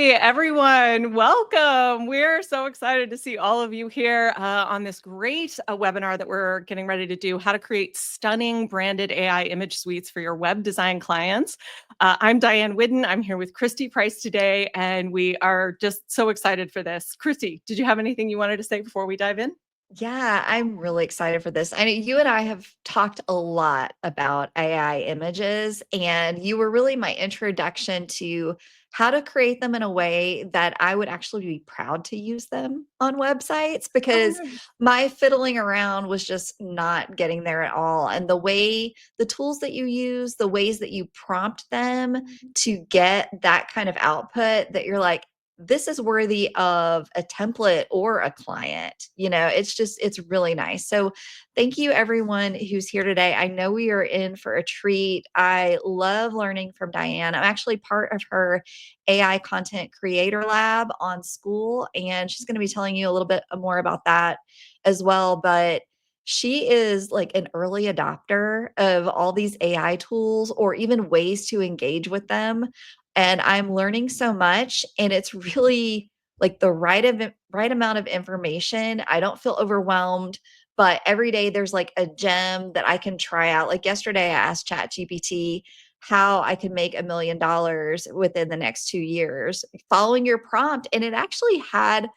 Hey everyone, welcome. We're so excited to see all of you here on this great webinar that we're getting ready to do, how to create stunning branded AI image suites for your web design clients. I'm Diane Whidden. I'm here with Christy Price today, and we are just so excited for this. Christy, did you have anything you wanted to say before we dive in? Yeah, I'm really excited for this. I know you and I have talked a lot about AI images, and you were really my introduction to how to create them in a way that I would actually be proud to use them on websites Oh, because nice. my fiddling around was just not getting there at all. And the tools that you use, the ways that you prompt them to get that kind of output that you're like, this is worthy of a template or a client. It's really nice. So thank you everyone who's here today. I know we are in for a treat. I love learning from Diane. I'm actually part of her AI content creator lab on school, and she's going to be telling you a little bit more about that as well. But she is like an early adopter of all these AI tools or even ways to engage with them, and I'm learning so much, and it's really like the right amount of information. I don't feel overwhelmed, but every day there's like a gem that I can try out. Like yesterday I asked ChatGPT how I could make $1 million within the next 2 years following your prompt, and it actually had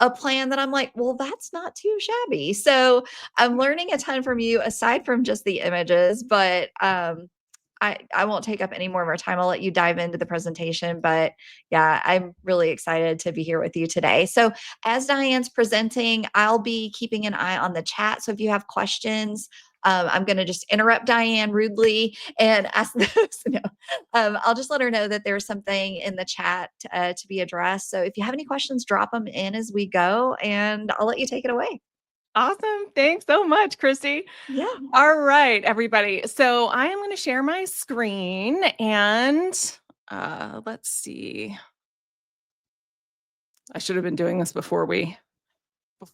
a plan that I'm like, well, that's not too shabby. So I'm learning a ton from you aside from just the images, but I won't take up any more of our time. I'll let you dive into the presentation. But yeah, I'm really excited to be here with you today. So as Diane's presenting, I'll be keeping an eye on the chat. So if you have questions, I'm going to just interrupt Diane rudely and ask those. No, I'll just let her know that there's something in the chat to be addressed. So if you have any questions, drop them in as we go, and I'll let you take it away. Awesome. Thanks so much, Christy. Yeah. All right, everybody. So I am going to share my screen and let's see. I should have been doing this before we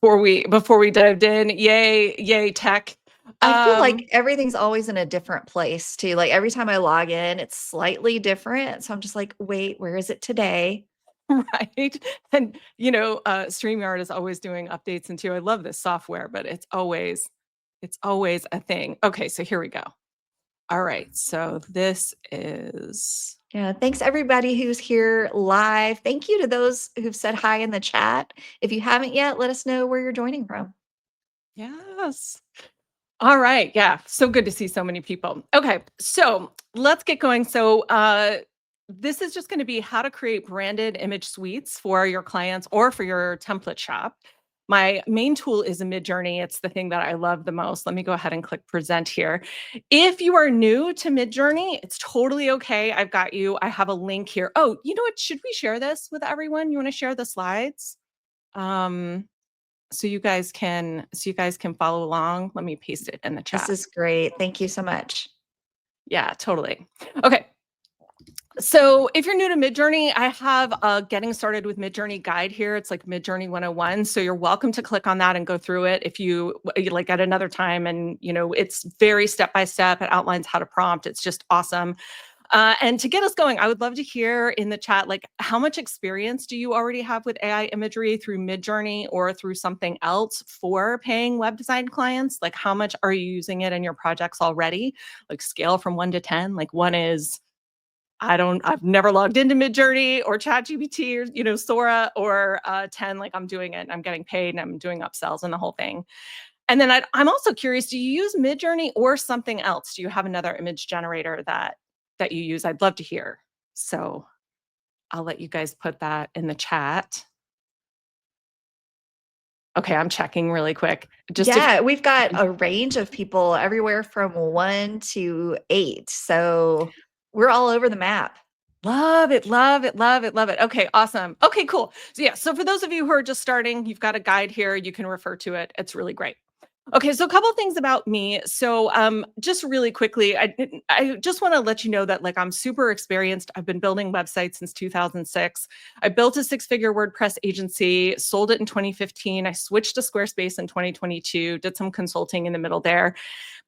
dived in. Yay, tech. I feel like Um, everything's always in a different place too. Like every time I log in, it's slightly different. So I'm just like, wait, where is it today? right. And StreamYard is always doing updates into. I love this software, but it's always a thing. Okay, so here we go. All right. So this is Yeah. Thanks everybody who's here live. Thank you to those who've said hi in the chat. If you haven't yet, let us know where you're joining from. yes. All right. Yeah. So good to see so many people. Okay. So let's get going. So this is just going to be how to create branded image suites for your clients or for your template shop. My main tool is a MidJourney. It's the thing that I love the most. Let me go ahead and click present here. If you are new to MidJourney, it's totally okay. I've got you. I have a link here. Oh, you know what? Should we share this with everyone? You want to share the slides? Um, so you guys can follow along. Let me paste it in the This chat. is great. Thank you so much. Yeah, totally. Okay. So if you're new to MidJourney, I have a getting started with MidJourney guide here. It's like MidJourney 101. So you're welcome to click on that and go through it if you like at another time. And it's very step by step. It outlines how to prompt. It's just awesome. And to get us going, I would love to hear in the chat, like, how much experience do you already have with AI imagery through MidJourney or through something else for paying web design clients? Like, how much are you using it in your projects already? Like, scale from 1 to 10. Like, 1 is I've never logged into MidJourney or ChatGPT or Sora, or 10, like I'm doing it and I'm getting paid and I'm doing upsells and the whole thing. And then I'm also curious, do you use MidJourney or something else? Do you have another image generator that you use? I'd love to hear. So I'll let you guys put that in the chat. Okay, I'm checking really quick. Just if Yeah, we've got a range of people everywhere from 1 to 8. So we're all over the map. love it, love it, love it, love it. Okay, awesome. Okay, cool. So yeah, so for those of you who are just starting, you've got a guide here. You can refer to it. It's really great. Okay, so a couple things about me. So, just really quickly, I just want to let you know that like I'm super experienced. I've been building websites since 2006. I built a six-figure WordPress agency, sold it in 2015. I switched to Squarespace in 2022, did some consulting in the middle there.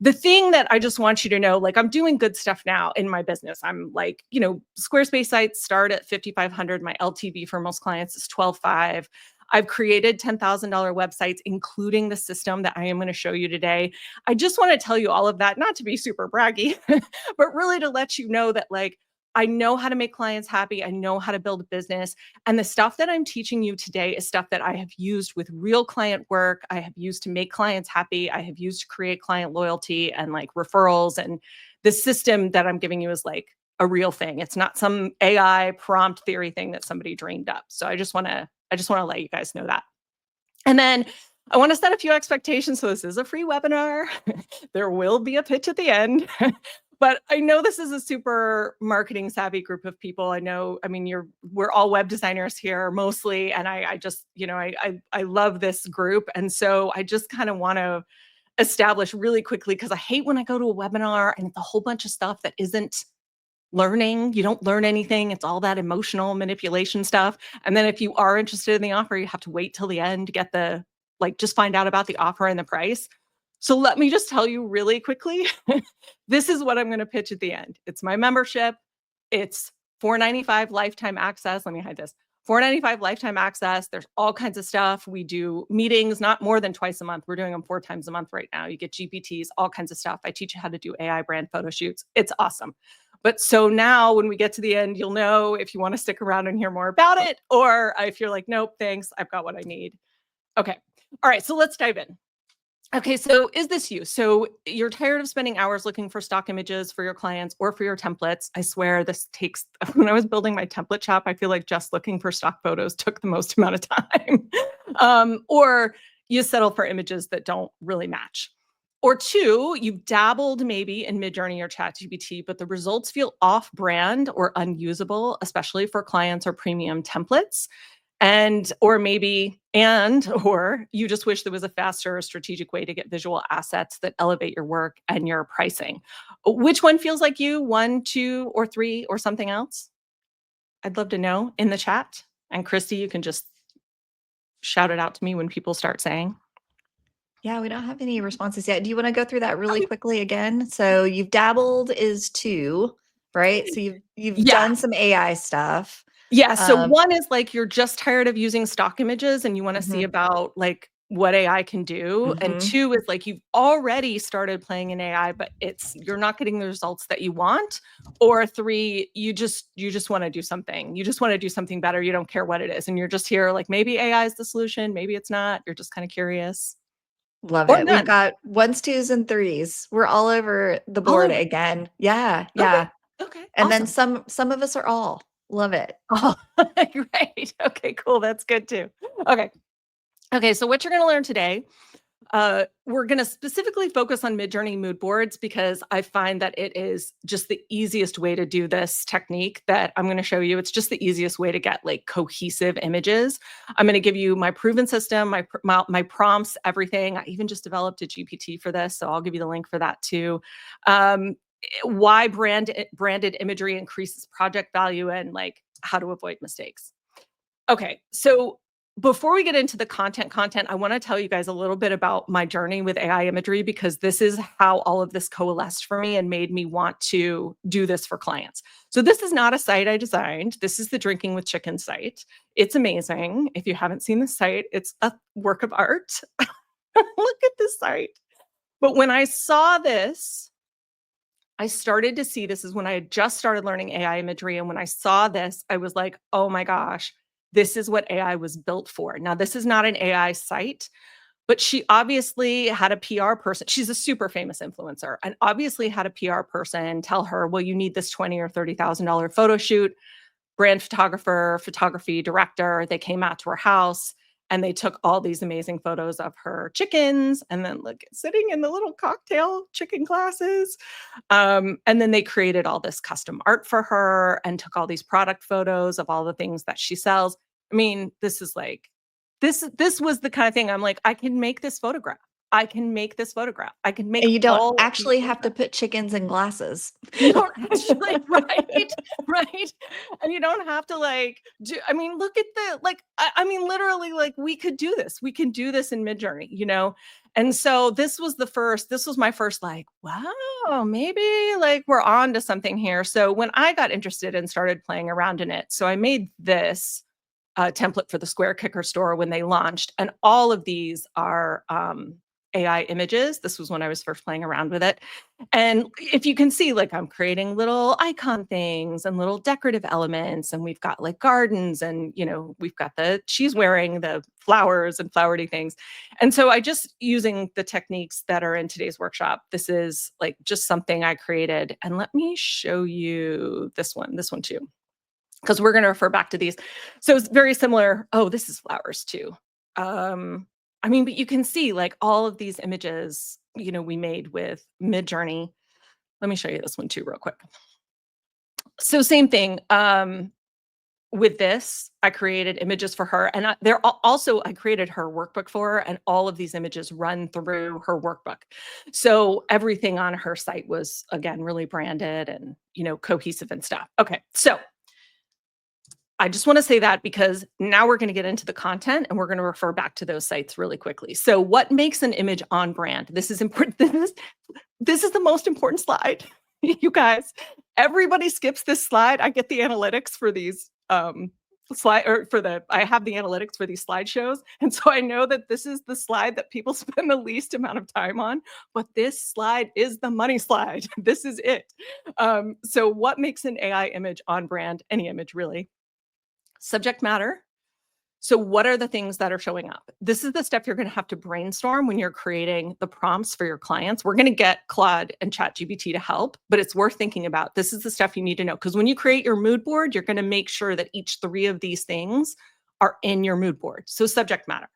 The thing that I just want you to know, like I'm doing good stuff now in my business. I'm like, Squarespace sites start at 5,500. My LTV for most clients is 12.5. I've created $10,000 websites, including the system that I am going to show you today. I just want to tell you all of that, not to be super braggy, but really to let you know that like I know how to make clients happy. I know how to build a business. And the stuff that I'm teaching you today is stuff that I have used with real client work. I have used to make clients happy. I have used to create client loyalty and like referrals. And the system that I'm giving you is like a real thing. It's not some AI prompt theory thing that somebody dreamed up. So I just want to let you guys know that. And then I want to set a few expectations. So this is a free webinar. There will be a pitch at the end. But I know this is a super marketing savvy group of people. I mean, we're all web designers here mostly. And I just, I love this group. And so I just kind of want to establish really quickly, because I hate when I go to a webinar and it's a whole bunch of stuff that isn't learning. You don't learn anything. It's all that emotional manipulation stuff. And then if you are interested in the offer, you have to wait till the end to get just find out about the offer and the price. So let me just tell you really quickly, this is what I'm going to pitch at the end. It's my membership. It's $4.95 lifetime access. Let me hide this. $4.95 lifetime access. There's all kinds of stuff. We do meetings, not more than twice a month. We're doing them 4 times a month right now. You get GPTs, all kinds of stuff. I teach you how to do AI brand photo shoots. It's awesome. But so now when we get to the end, you'll know if you want to stick around and hear more about it, or if you're like, nope, thanks, I've got what I need. Okay. All right. So let's dive in. Okay, so is this you? So you're tired of spending hours looking for stock images for your clients or for your templates. I swear this takes, when I was building my template shop, I feel like just looking for stock photos took the most amount of time. Or you settle for images that don't really match. Or two, you've dabbled maybe in MidJourney or ChatGPT, but the results feel off brand or unusable, especially for clients or premium templates. Or you just wish there was a faster strategic way to get visual assets that elevate your work and your pricing. Which one feels like you? 1, 2, or 3, or something else? I'd love to know in the chat. And Christy, you can just shout it out to me when people start saying. Yeah, we don't have any responses yet. Do you want to go through that really quickly again? So you've dabbled is 2, right? So you've Yeah. done some AI stuff. Yeah. So Um, one is like you're just tired of using stock images and you want to see mhm, about like what AI can do. And mhm. 2 is like you've already started playing in AI, but you're not getting the results that you want. Or 3, you just want to do something. You just want to do something better. You don't care what it is. And you're just here like maybe AI is the solution, maybe it's not. You're just kind of curious. Love Or it. We've none. got 1s, 2s, and 3s. We're all over the All board over. again. Yeah, Okay. yeah. Okay. And then Awesome. some of us are all. Love it. Oh, great. Okay, cool. That's good too. Okay. Okay. So what you're going to learn today, we're going to specifically focus on MidJourney mood boards because I find that it is just the easiest way to do this technique that I'm going to show you. It's just the easiest way to get like cohesive images. I'm going to give you my proven system, my prompts, everything. I even just developed a GPT for this, so I'll give you the link for that too. Why branded imagery increases project value and like how to avoid mistakes. Okay, so before we get into the content, I want to tell you guys a little bit about my journey with AI imagery because this is how all of this coalesced for me and made me want to do this for clients. So this is not a site I designed. This is the Drinking with Chicken site. It's amazing. If you haven't seen the site, it's a work of art. Look at this site. But when I saw this, I started to see this is when I had just started learning AI imagery. And when I saw this, I was like, oh my gosh, this is what AI was built for. Now, this is not an AI site, but she obviously had a PR person. She's a super famous influencer and obviously had a PR person tell her, well, you need this $20,000 or $30,000 photo shoot. Brand photographer, photography director, they came out to her house and they took all these amazing photos of her chickens and then look sitting in the little cocktail chicken glasses. And then they created all this custom art for her and took all these product photos of all the things that she sells. I mean, this is like this was the kind of thing I'm like, I can make this photograph. I can make this photograph. I can make And you don't all of these actually have to photographs. put chickens in glasses. You don't actually, right, right. And you don't have to like do, I mean, look at the, like, I mean, literally, like, we could do this. We can do this in MidJourney, you know? And so this was my first, like, wow, maybe like we're on to something here. So when I got interested and started playing around in it, so I made this template for the Square Kicker store when they launched. And all of these are AI images. This was when I was first playing around with it. And if you can see, like, I'm creating little icon things and little decorative elements. And we've got like gardens and, you know, we've got she's wearing the flowers and flowery things. And so I just using the techniques that are in today's workshop. This is like just something I created. And let me show you this one too, because we're going to refer back to these. So it's very similar. Oh, this is flowers too. I mean, but you can see like all of these images, you know, we made with MidJourney. Let me show you this one too real quick. So same thing. With this, I created images for her, and I created her workbook for her, and all of these images run through her workbook. So everything on her site was, again, really branded and, you know, cohesive and stuff. Okay, so I just want to say that because now we're going to get into the content and we're going to refer back to those sites really quickly. So what makes an image on brand? This is important. This is the most important slide. You guys, everybody skips this slide. I get the analytics for these I have the analytics for these slideshows. And so I know that this is the slide that people spend the least amount of time on, but this slide is the money slide. This is it. So what makes an AI image on brand? Any image really. Subject matter. So what are the things that are showing up? This is the stuff you're going to have to brainstorm when you're creating the prompts for your clients. We're going to get Claude and ChatGPT to help, but it's worth thinking about. This is the stuff you need to know, because when you create your mood board, you're going to make sure that each 3 of these things are in your mood board. So subject matter.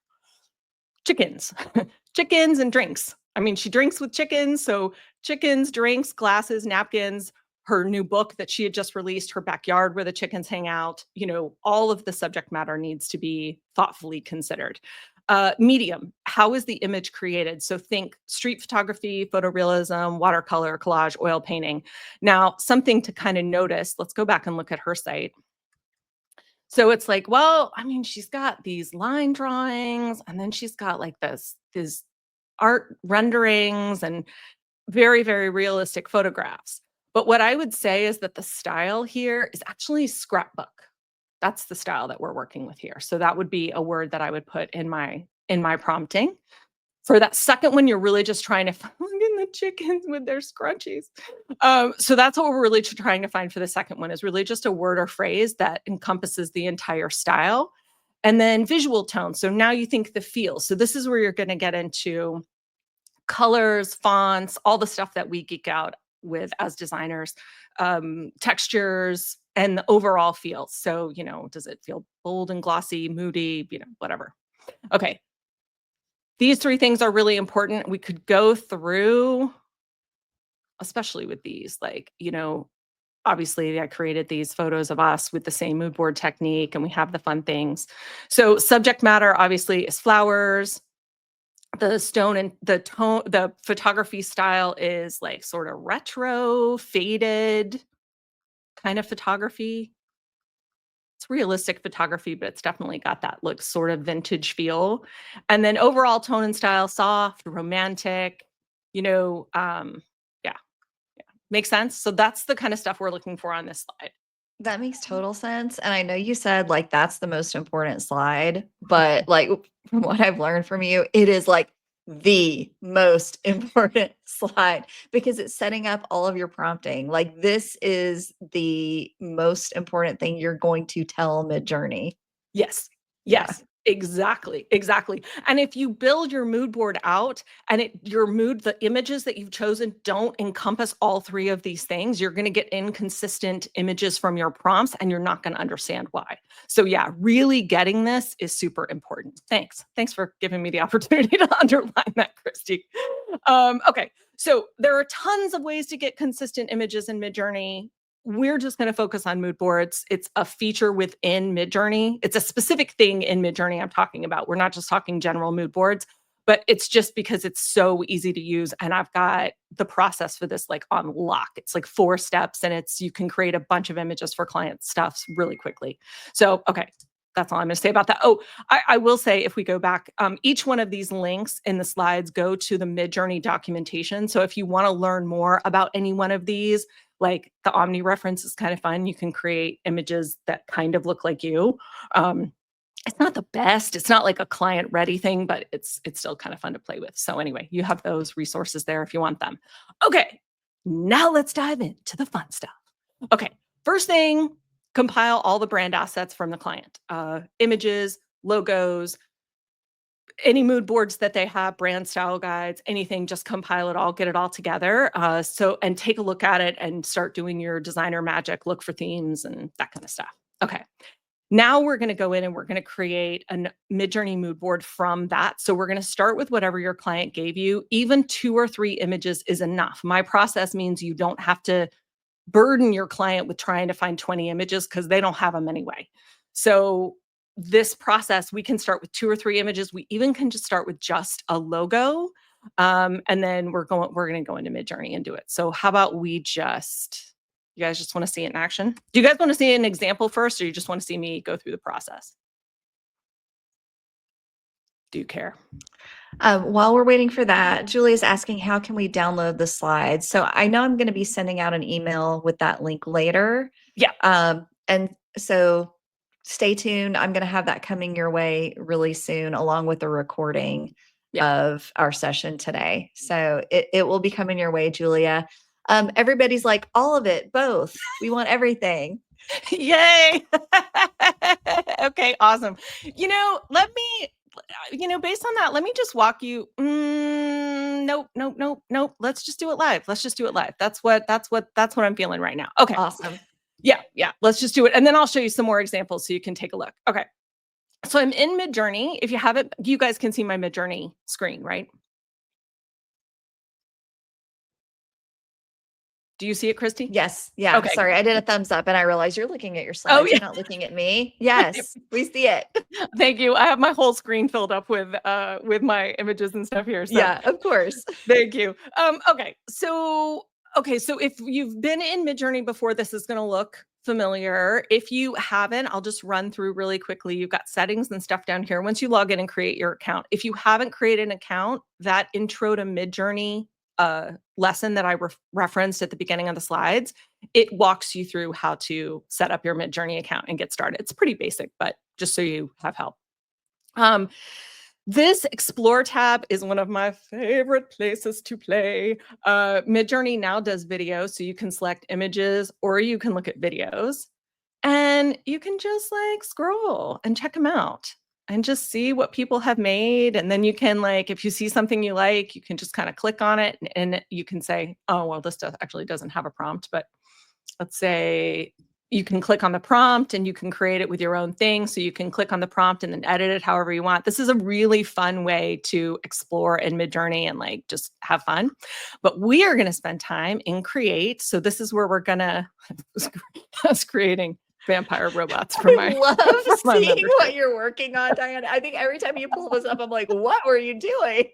Chickens. Chickens and drinks. I mean, she drinks with chickens, so chickens, drinks, glasses, napkins, her new book that she had just released, her backyard where the chickens hang out, you know, all of the subject matter needs to be thoughtfully considered. Medium, how is the image created? So think street photography, photorealism, watercolor, collage, oil painting. Now, something to kind of notice, let's go back and look at her site. So it's like, well, I mean, she's got these line drawings and then she's got like these art renderings and very, very realistic photographs. But what I would say is that the style here is actually scrapbook. That's the style that we're working with here. So that would be a word that I would put in my prompting. For that second one, you're really just trying to find the chickens with their scrunchies. So that's what we're really trying to find for the second one, is really just a word or phrase that encompasses the entire style. And then visual tone. So now you think the feel. So this is where you're going to get into colors, fonts, all the stuff that we geek out with as designers, textures, and the overall feel. So, you know, does it feel bold and glossy, moody, you know, whatever. Okay. These 3 things are really important. We could go through, especially with these, like, you know, obviously I created these photos of us with the same mood board technique and we have the fun things. So subject matter obviously is flowers. The stone and the tone, the photography style is like sort of retro, faded kind of photography. It's realistic photography, but it's definitely got that look sort of vintage feel. And then overall tone and style, soft, romantic, you know, yeah, makes sense. So that's the kind of stuff we're looking for on this slide. That makes total sense, and I know you said, like, that's the most important slide, but, like, from what I've learned from you, it is, like, the most important slide because it's setting up all of your prompting. Like, this is the most important thing you're going to tell MidJourney. Yes. Yeah. Yes. Exactly. Exactly. And if you build your mood board out and the images that you've chosen don't encompass all 3 of these things, you're going to get inconsistent images from your prompts and you're not going to understand why. So yeah, really getting this is super important. Thanks. Thanks for giving me the opportunity to underline that, Christy. Okay. So there are tons of ways to get consistent images in MidJourney. We're just going to focus on mood boards. It's a feature within MidJourney. It's a specific thing in MidJourney I'm talking about. We're not just talking general mood boards, but it's just because it's so easy to use. And I've got the process for this like on lock. It's like 4 steps and you can create a bunch of images for client stuff really quickly. So, okay. That's all I'm going to say about that. Oh, I will say if we go back, each one of these links in the slides go to the MidJourney documentation. So if you want to learn more about any one of these, like the Omni reference is kind of fun. You can create images that kind of look like you. It's not the best. It's not like a client ready thing, but it's still kind of fun to play with. So anyway, you have those resources there if you want them. Okay, now let's dive into the fun stuff. Okay, first thing, compile all the brand assets from the client, images, logos, any mood boards that they have, brand style guides, anything, just compile it all, get it all together. And take a look at it and start doing your designer magic, look for themes and that kind of stuff. Okay. Now we're going to go in and we're going to create a MidJourney mood board from that. So we're going to start with whatever your client gave you. Even 2 or 3 images is enough. My process means you don't have to burden your client with trying to find 20 images because they don't have them anyway. So this process, we can start with 2 or 3 images. We even can just start with just a logo. And then we're going to go into MidJourney and do it. So how about you guys just want to see it in action? Do you guys want to see an example first, or you just want to see me go through the process? Do you care? While we're waiting for that, Julia's asking, how can we download the slides? So I know I'm going to be sending out an email with that link later. Yeah. And so stay tuned. I'm going to have that coming your way really soon, along with the recording of our session today. So it will be coming your way, Julia. Everybody's like, all of it, both. We want everything. Yay. Okay, awesome. Based on that, let me just walk you. Nope. Let's just do it live. That's what I'm feeling right now. Okay. Awesome. Yeah. Let's just do it. And then I'll show you some more examples so you can take a look. Okay. So I'm in MidJourney. If you haven't, you guys can see my MidJourney screen, right? Do you see it, Christy? Yes. Yeah. Okay. Sorry. I did a thumbs up and I realized you're looking at your slides. Oh, yeah. You're not looking at me. Yes. We see it. Thank you. I have my whole screen filled up with my images and stuff here. So. Yeah, of course. Thank you. Okay. So if you've been in MidJourney before, this is going to look familiar. If you haven't, I'll just run through really quickly. You've got settings and stuff down here. Once you log in and create your account, if you haven't created an account, that intro to MidJourney lesson that I referenced at the beginning of the slides, it walks you through how to set up your MidJourney account and get started. It's pretty basic, but just so you have help. This Explore tab is one of my favorite places to play. MidJourney now does video, so you can select images or you can look at videos. And you can just like scroll and check them out and just see what people have made. And then you can if you see something you like, you can just kind of click on it and you can say, oh, well, this actually doesn't have a prompt, but let's say you can click on the prompt and you can create it with your own thing. So you can click on the prompt and then edit it however you want. This is a really fun way to explore in MidJourney and just have fun. But we are going to spend time in Create. So this is where we're going to, I was creating vampire robots for I love seeing what you're working on, Diane. I think every time you pull this up, I'm like, what were you doing?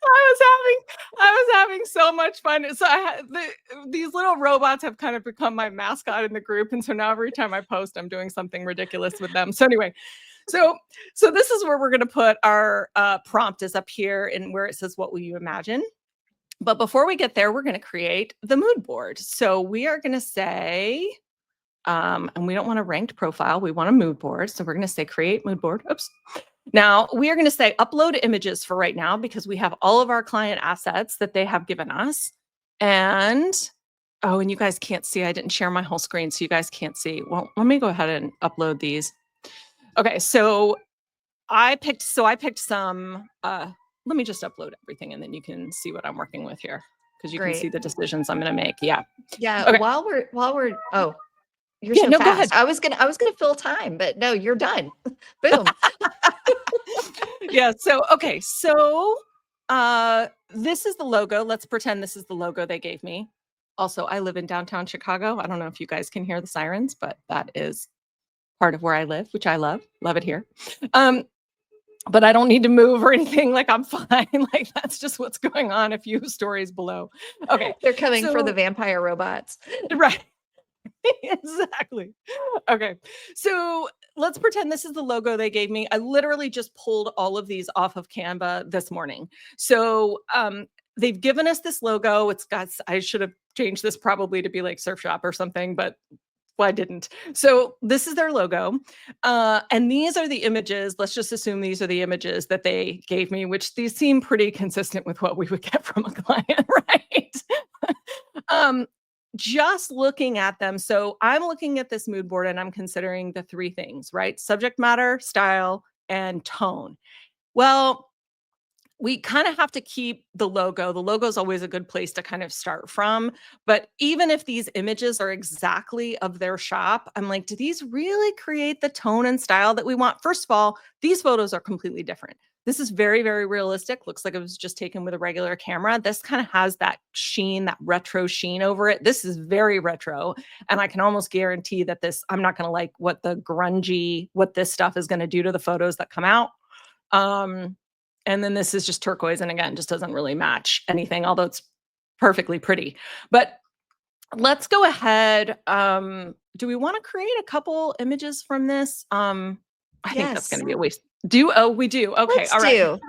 I was having so much fun. So these little robots have kind of become my mascot in the group. And so now every time I post, I'm doing something ridiculous with them. So anyway, so this is where we're going to put our prompt is up here and where it says, what will you imagine? But before we get there, we're going to create the mood board. So we are going to say, and we don't want a ranked profile. We want a mood board. So we're going to say create mood board. Oops. Now we are going to say upload images for right now because we have all of our client assets that they have given us. And you guys can't see, I didn't share my whole screen, so you guys can't see. Well, let me go ahead and upload these. Okay, so I picked some, let me just upload everything and then you can see what I'm working with here because you can see the decisions I'm going to make. Yeah. Yeah. Okay. While we're, you're so fast. Go ahead. I was gonna fill time, but no, you're done. Boom. Yeah. So okay. So this is the logo. Let's pretend this is the logo they gave me. Also, I live in downtown Chicago. I don't know if you guys can hear the sirens, but that is part of where I live, which I love. Love it here. but I don't need to move or anything. Like I'm fine. Like that's just what's going on a few stories below. Okay. They're coming for the So, vampire robots. right. Exactly. Okay. So let's pretend this is the logo they gave me. I literally just pulled all of these off of Canva this morning. So they've given us this logo. It's got, I should have changed this probably to be like Surf Shop or something, but well, I didn't. So this is their logo. And these are the images. Let's just assume these are the images that they gave me, which these seem pretty consistent with what we would get from a client, right? um, just looking at them. So I'm looking at this mood board and I'm considering the three things, right? Subject matter, style, and tone. Well, we kind of have to keep the logo. The logo is always a good place to kind of start from. But even if these images are exactly of their shop, I'm like, do these really create the tone and style that we want? First of all, these photos are completely different. This is very, very realistic. Looks like it was just taken with a regular camera. This kind of has that sheen, that retro sheen over it. This is very retro. And I can almost guarantee that this, I'm not going to like what the grungy, what this stuff is going to do to the photos that come out. And then this is just turquoise, and again, just doesn't really match anything, although it's perfectly pretty. But let's go ahead. Do we want to create a couple images from this? I think that's going Yes. to be a waste. We do. Okay. Let's All right. do.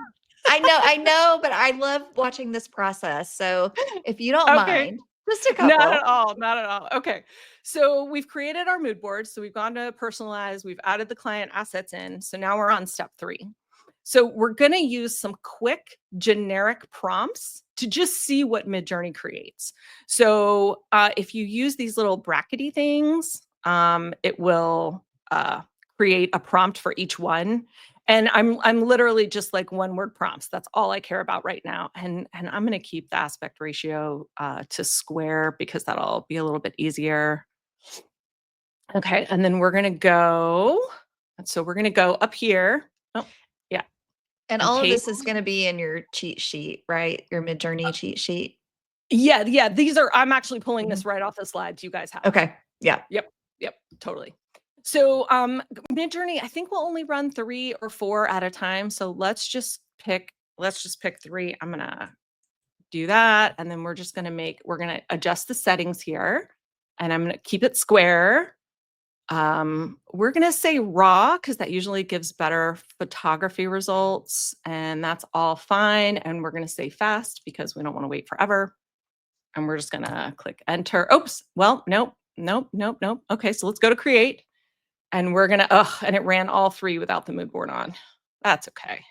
I know, but I love watching this process. So if you don't Okay. mind, just a Not at couple. all. Not at all. Okay. So we've created our mood board. So we've gone to personalize. We've added the client assets in. So now we're on step 3. So we're going to use some quick generic prompts to just see what MidJourney creates. So if you use these little brackety things, it will create a prompt for each one. And I'm literally just like one word prompts. That's all I care about right now. And I'm going to keep the aspect ratio to square because that'll be a little bit easier. Okay, and then we're going to go. So we're going to go up here. Oh, yeah. And And all of paste. this is going to be in your cheat sheet, right? Your MidJourney cheat sheet. Yeah. These are, I'm actually pulling Mhm. this right off the slides you guys have. Okay. Yeah. Yep, totally. So MidJourney, I think we'll only run 3 or 4 at a time. So let's just pick 3. I'm gonna do that. And then we're gonna adjust the settings here. And I'm gonna keep it square. We're gonna say raw because that usually gives better photography results. And that's all fine. And we're gonna say fast because we don't want to wait forever. And we're just gonna click enter. Oops. Well, nope. Okay, so let's go to create. And we're gonna, and it ran all 3 without the mood board on. That's okay.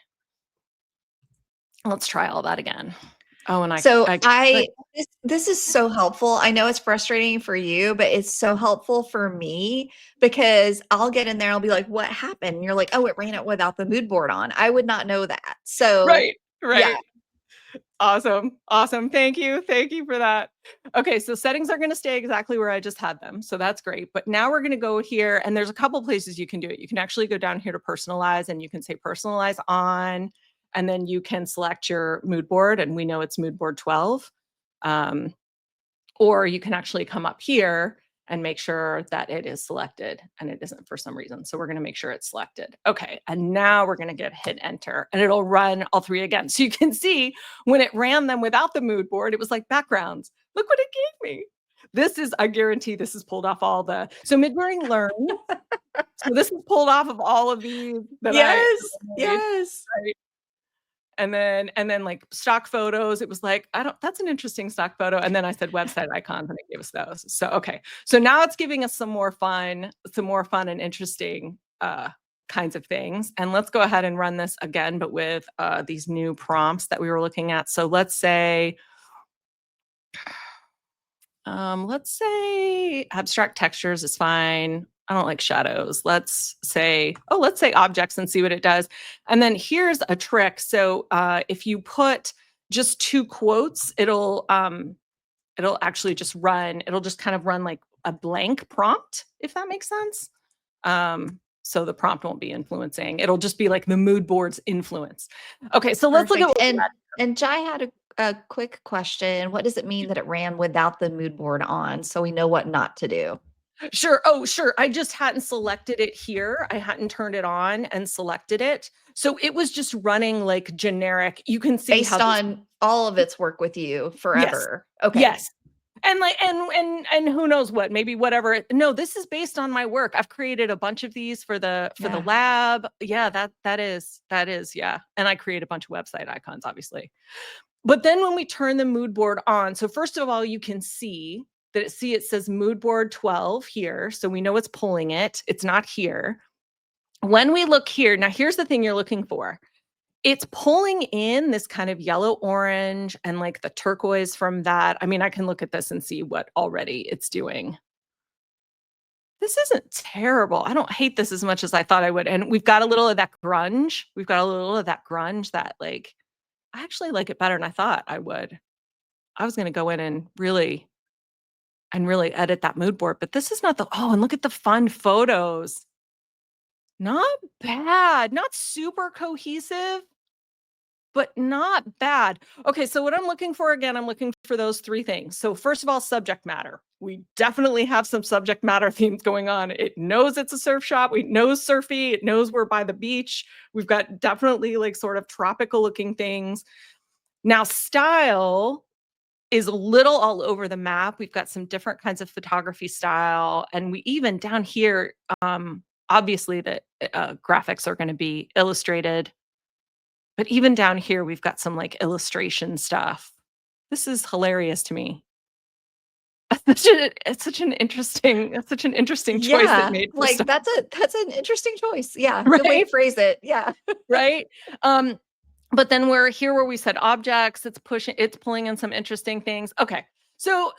Let's try all that again. Oh, and This is so helpful. I know it's frustrating for you, but it's so helpful for me because I'll get in there, I'll be like, what happened? And you're like, oh, it ran it without the mood board on. I would not know that. So right. yeah. Awesome. Thank you for that. Okay, so settings are going to stay exactly where I just had them. So that's great. But now we're going to go here and there's a couple places you can do it. You can actually go down here to personalize and you can say personalize on, and then you can select your mood board and we know it's mood board 12. Or you can actually come up here and make sure that it is selected and it isn't for some reason. So we're going to make sure it's selected. Okay. And now we're going to hit enter and it'll run all 3 again. So you can see when it ran them without the mood board, it was like backgrounds. Look what it gave me. This is, I guarantee this is pulled off so MidJourney learned. So this is pulled off of all of these that Yes. right? And then like stock photos, it was like, that's an interesting stock photo. And then I said website icons and it gave us those. So, okay. So now it's giving us some more fun and interesting kinds of things. And let's go ahead and run this again, but with these new prompts that we were looking at. So let's say abstract textures is fine. I don't like shadows. Let's say objects and see what it does. And then here's a trick. So if you put just 2 quotes, it'll actually just run. It'll just kind of run like a blank prompt, if that makes sense. So the prompt won't be influencing. It'll just be like the mood board's influence. Okay, so let's look at what we got. And Jai had a quick question. What does it mean that it ran without the mood board on so we know what not to do? Sure. Oh, sure. I just hadn't selected it here. I hadn't turned it on and selected it. So it was just running like generic. You can see how Based this. on all of its work with you Yes. forever. Okay. Yes. And like and who knows what, maybe whatever. No, this is based on my work. I've created a bunch of these for the Yeah. lab. Yeah, that is, yeah. And I create a bunch of website icons, obviously. But then when we turn the mood board on, so first of all, you can see that it says mood board 12 here. So we know it's pulling it. It's not here. When we look here, now here's the thing you're looking for. It's pulling in this kind of yellow orange and like the turquoise from that. I mean, I can look at this and see what already it's doing. This isn't terrible. I don't hate this as much as I thought I would. And we've got a little of that grunge. We've got a little of that grunge that like, I actually like it better than I thought I would. I was going to go in and really edit that mood board, but this is not the, oh, and look at the fun photos. Not bad, not super cohesive, but not bad. Okay, so what I'm looking for again, I'm looking for those three things. So first of all, subject matter. We definitely have some subject matter themes going on. It knows it's a surf shop. It knows surfy. It knows we're by the beach. We've got definitely like sort of tropical looking things. Now, style is a little all over the map. We've got some different kinds of photography style. And we even down here, obviously the graphics are going to be illustrated. But even down here, we've got some like illustration stuff. This is hilarious to me. It's such an interesting choice that Yeah. made for Like stuff, that's an interesting choice. Yeah. Good way to right? phrase it. Yeah. Right. But then we're here where we said objects, it's pulling in some interesting things. Okay. So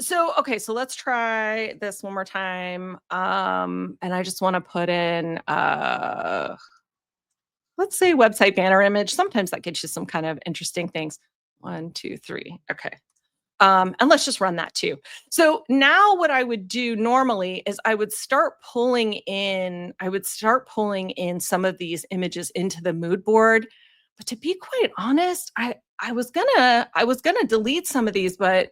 let's try this one more time. And I just want to put in let's say website banner image. Sometimes that gets you some kind of interesting things. 1, 2, 3. Okay. And let's just run that too. So now what I would do normally is I would start pulling in some of these images into the mood board. But to be quite honest, I was gonna delete some of these, but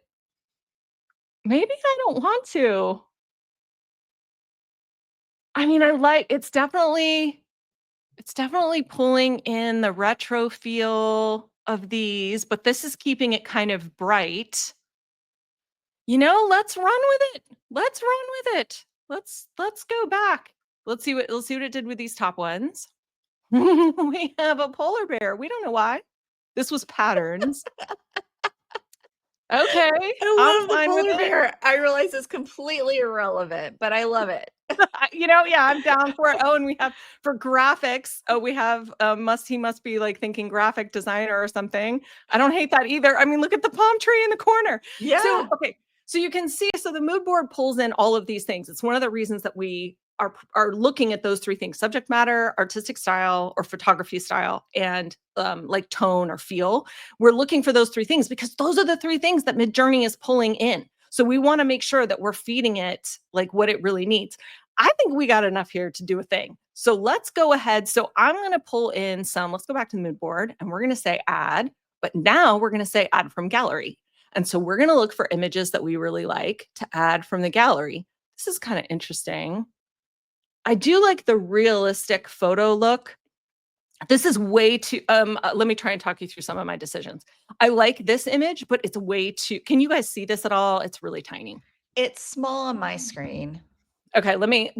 maybe I don't want to. I mean, it's definitely pulling in the retro feel of these, but this is keeping it kind of bright. Let's run with it. Let's run with it. Let's go back. Let's see what it did with these top ones. We have a polar bear. We don't know why. This was patterns. Okay, I'm I love the fine with polar it. bear. I realize it's completely irrelevant, but I love it. Yeah, I'm down for it. Oh, and we have for graphics. Oh, we have he must be like thinking graphic designer or something. I don't hate that either. I mean, look at the palm tree in the corner. So, Yeah. okay. So you can see, so the mood board pulls in all of these things. It's one of the reasons that we are looking at those three things: subject matter, artistic style, or photography style, and like tone or feel. We're looking for those three things because those are the three things that MidJourney is pulling in. So we want to make sure that we're feeding it like what it really needs. I think we got enough here to do a thing. So let's go ahead. So I'm going to pull in let's go back to the mood board and we're going to say add, but now we're going to say add from gallery. And so we're going to look for images that we really like to add from the gallery. This is kind of interesting. I do like the realistic photo look. This is way too, let me try and talk you through some of my decisions. I like this image, but it's way too, can you guys see this at all? It's really tiny. It's small on my screen. Okay, let me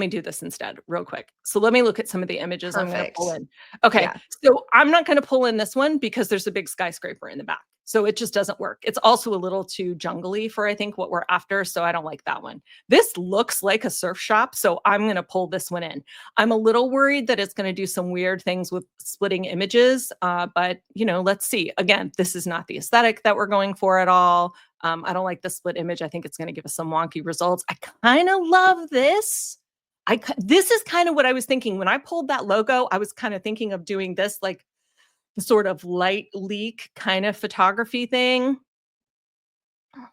do this instead real quick. So let me look at some of the images I'm going to Perfect. pull in. Okay, Yeah. so I'm not going to pull in this one because there's a big skyscraper in the back. So it just doesn't work. It's also a little too jungly for I think what we're after, so I don't like that one. This looks like a surf shop, so I'm going to pull this one in. I'm a little worried that it's going to do some weird things with splitting images, but let's see. Again, this is not the aesthetic that we're going for at all. I don't like the split image. I think it's going to give us some wonky results. I kind of love this. This is kind of what I was thinking when I pulled that logo. I was kind of thinking of doing this, like the sort of light leak kind of photography thing.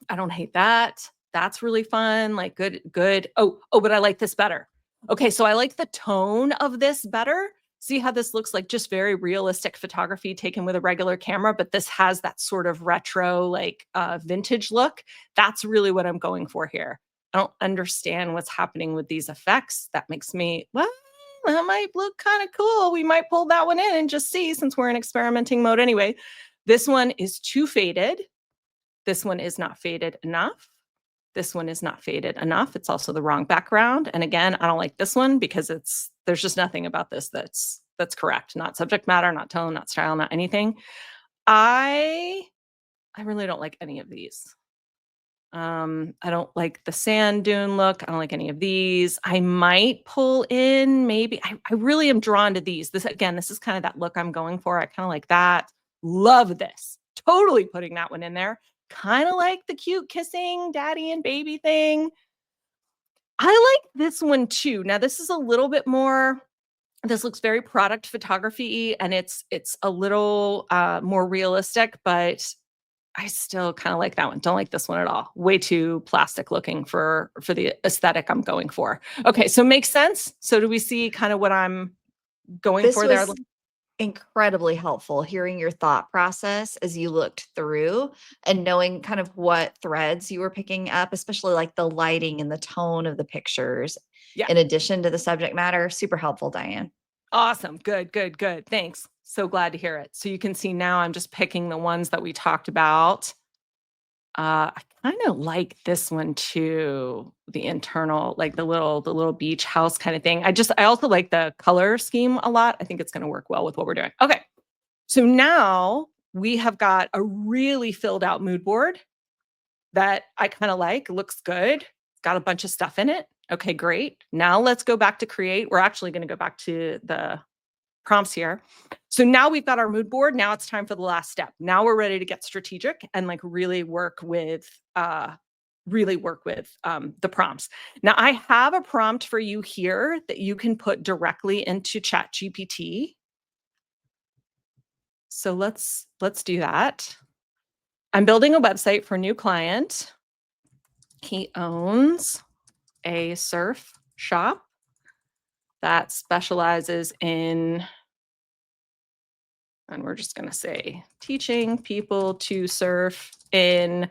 I don't hate that. That's really fun. Like good. Oh, but I like this better. Okay, so I like the tone of this better. See how this looks like just very realistic photography taken with a regular camera, but this has that sort of retro, like vintage look. That's really what I'm going for here. I don't understand what's happening with these effects. That makes me, well, that might look kind of cool. We might pull that one in and just see, since we're in experimenting mode anyway. This one is too faded. This one is not faded enough. This one is not faded enough. It's also the wrong background. And again, I don't like this one because there's just nothing about this that's correct. Not subject matter, not tone, not style, not anything. I really don't like any of these. I don't like the sand dune look. I don't like any of these. I might pull in maybe, I really am drawn to these. This is kind of that look I'm going for. I kind of like that. Love this. Totally putting that one in there. Kind of like the cute kissing daddy and baby thing. I like this one too. Now this is a little bit more, this looks very product photography and it's a little more realistic, but I still kind of like that one. Don't like this one at all. Way too plastic looking for the aesthetic I'm going for. Okay, so makes sense. So do we see kind of what I'm going This for there? was incredibly helpful hearing your thought process as you looked through and knowing kind of what threads you were picking up, especially like the lighting and the tone of the pictures, Yeah. in addition to the subject matter. Super helpful, Diane. Awesome. Good, good, good. Thanks. So glad to hear it. So you can see now I'm just picking the ones that we talked about. I kind of like this one too, the internal, like the little beach house kind of thing. I also like the color scheme a lot. I think it's going to work well with what we're doing. Okay. So now we have got a really filled out mood board that I kind of like. Looks good. It's got a bunch of stuff in it. Okay, great. Now let's go back to create. We're actually going to go back to the prompts here. So now we've got our mood board. Now it's time for the last step. Now we're ready to get strategic and like really work with the prompts. Now I have a prompt for you here that you can put directly into ChatGPT. So let's do that. I'm building a website for a new client. He owns a surf shop that specializes in, and we're just going to say, teaching people to surf in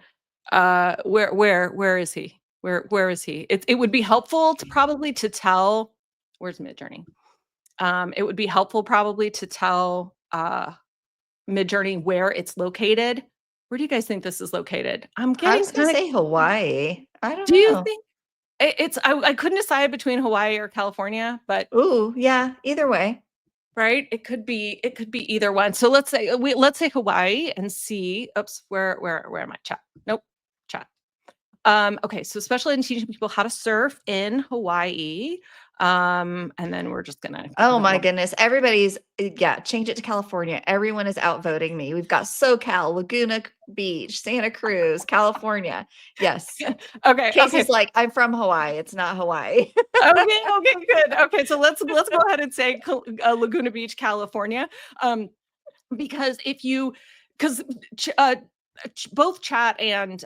where is he? Where is he? It would be helpful to probably to tell, where's MidJourney? It would be helpful probably to tell MidJourney where it's located. Where do you guys think this is located? I'm I getting was going kind to of, say Hawaii. I don't do you know. think I couldn't decide between Hawaii or California, but Ooh, yeah, either way. right, it could be either one. So let's say Hawaii and see, oops, where am I? Chat. Nope. Chat. Okay, so especially in teaching people how to surf in Hawaii. And then we're just gonna give Oh it a my little. goodness. Yeah, change it to California. Everyone is outvoting me. We've got SoCal, Laguna Beach, Santa Cruz, California. Yes. Okay, okay. Casey's like, I'm from Hawaii. It's not Hawaii. Okay, good. Okay, so let's go ahead and say Laguna Beach, California. Because because both Chat and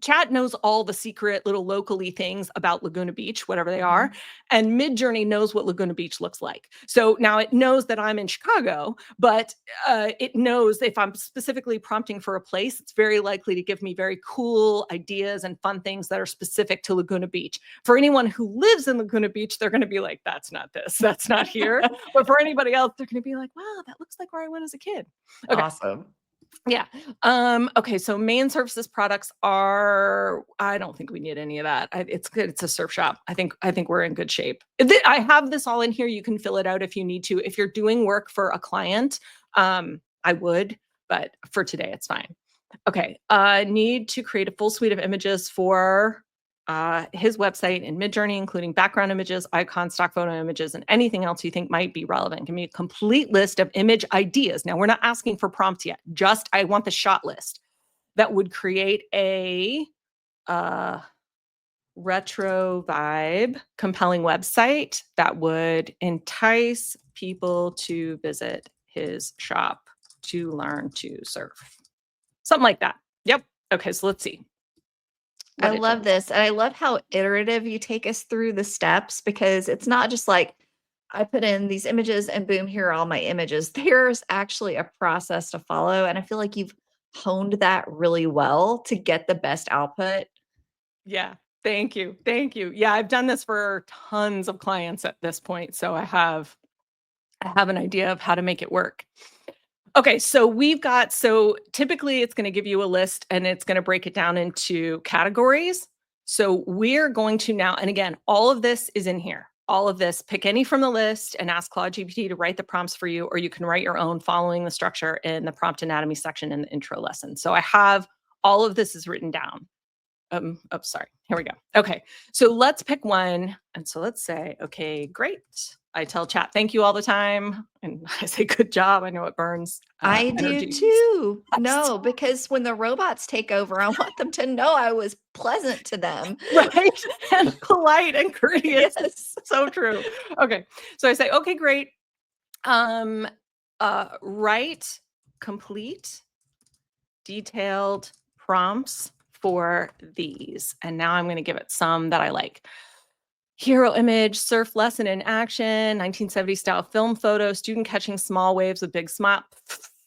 Chat knows all the secret little locally things about Laguna Beach, whatever they are, and MidJourney knows what Laguna Beach looks like. So now it knows that I'm in Chicago, but it knows if I'm specifically prompting for a place, it's very likely to give me very cool ideas and fun things that are specific to Laguna Beach. For anyone who lives in Laguna Beach, they're going to be like, that's not this, that's not here. But for anybody else, they're going to be like, wow, that looks like where I went as a kid. Okay. Awesome. Yeah. Okay. So main services products are, I don't think we need any of that. It's good. It's a surf shop. I think we're in good shape. I have this all in here. You can fill it out if you need to. If you're doing work for a client, I would, but for today, it's fine. Okay. Need to create a full suite of images for his website in MidJourney, including background images, icons, stock photo images, and anything else you think might be relevant. Give me a complete list of image ideas. Now, we're not asking for prompts yet. Just, I want the shot list that would create a retro vibe, compelling website that would entice people to visit his shop to learn to surf. Something like that. Yep. Okay, so let's see. I love this. And I love how iterative you take us through the steps, because it's not just like I put in these images and boom, here are all my images. There's actually a process to follow. And I feel like you've honed that really well to get the best output. Yeah. Thank you. Thank you. Yeah, I've done this for tons of clients at this point, so I have an idea of how to make it work. Okay, so typically it's going to give you a list and it's going to break it down into categories. So we're going to now, and again, all of this is in here. All of this, pick any from the list and ask Claude GPT to write the prompts for you, or you can write your own following the structure in the prompt anatomy section in the intro lesson. So I have all of this is written down. Oh, sorry. Here we go. Okay. So let's pick one. And so let's say, okay, great. I tell chat, thank you all the time. And I say, good job. I know it burns I do energy. too. No, because when the robots take over, I want them to know I was pleasant to them. Right. And polite and courteous. Yes. So true. Okay. So I say, okay, great. Write complete detailed prompts for these. And now I'm going to give it some that I like. Hero image, surf lesson in action, 1970s style film photo, student catching small waves with big smile.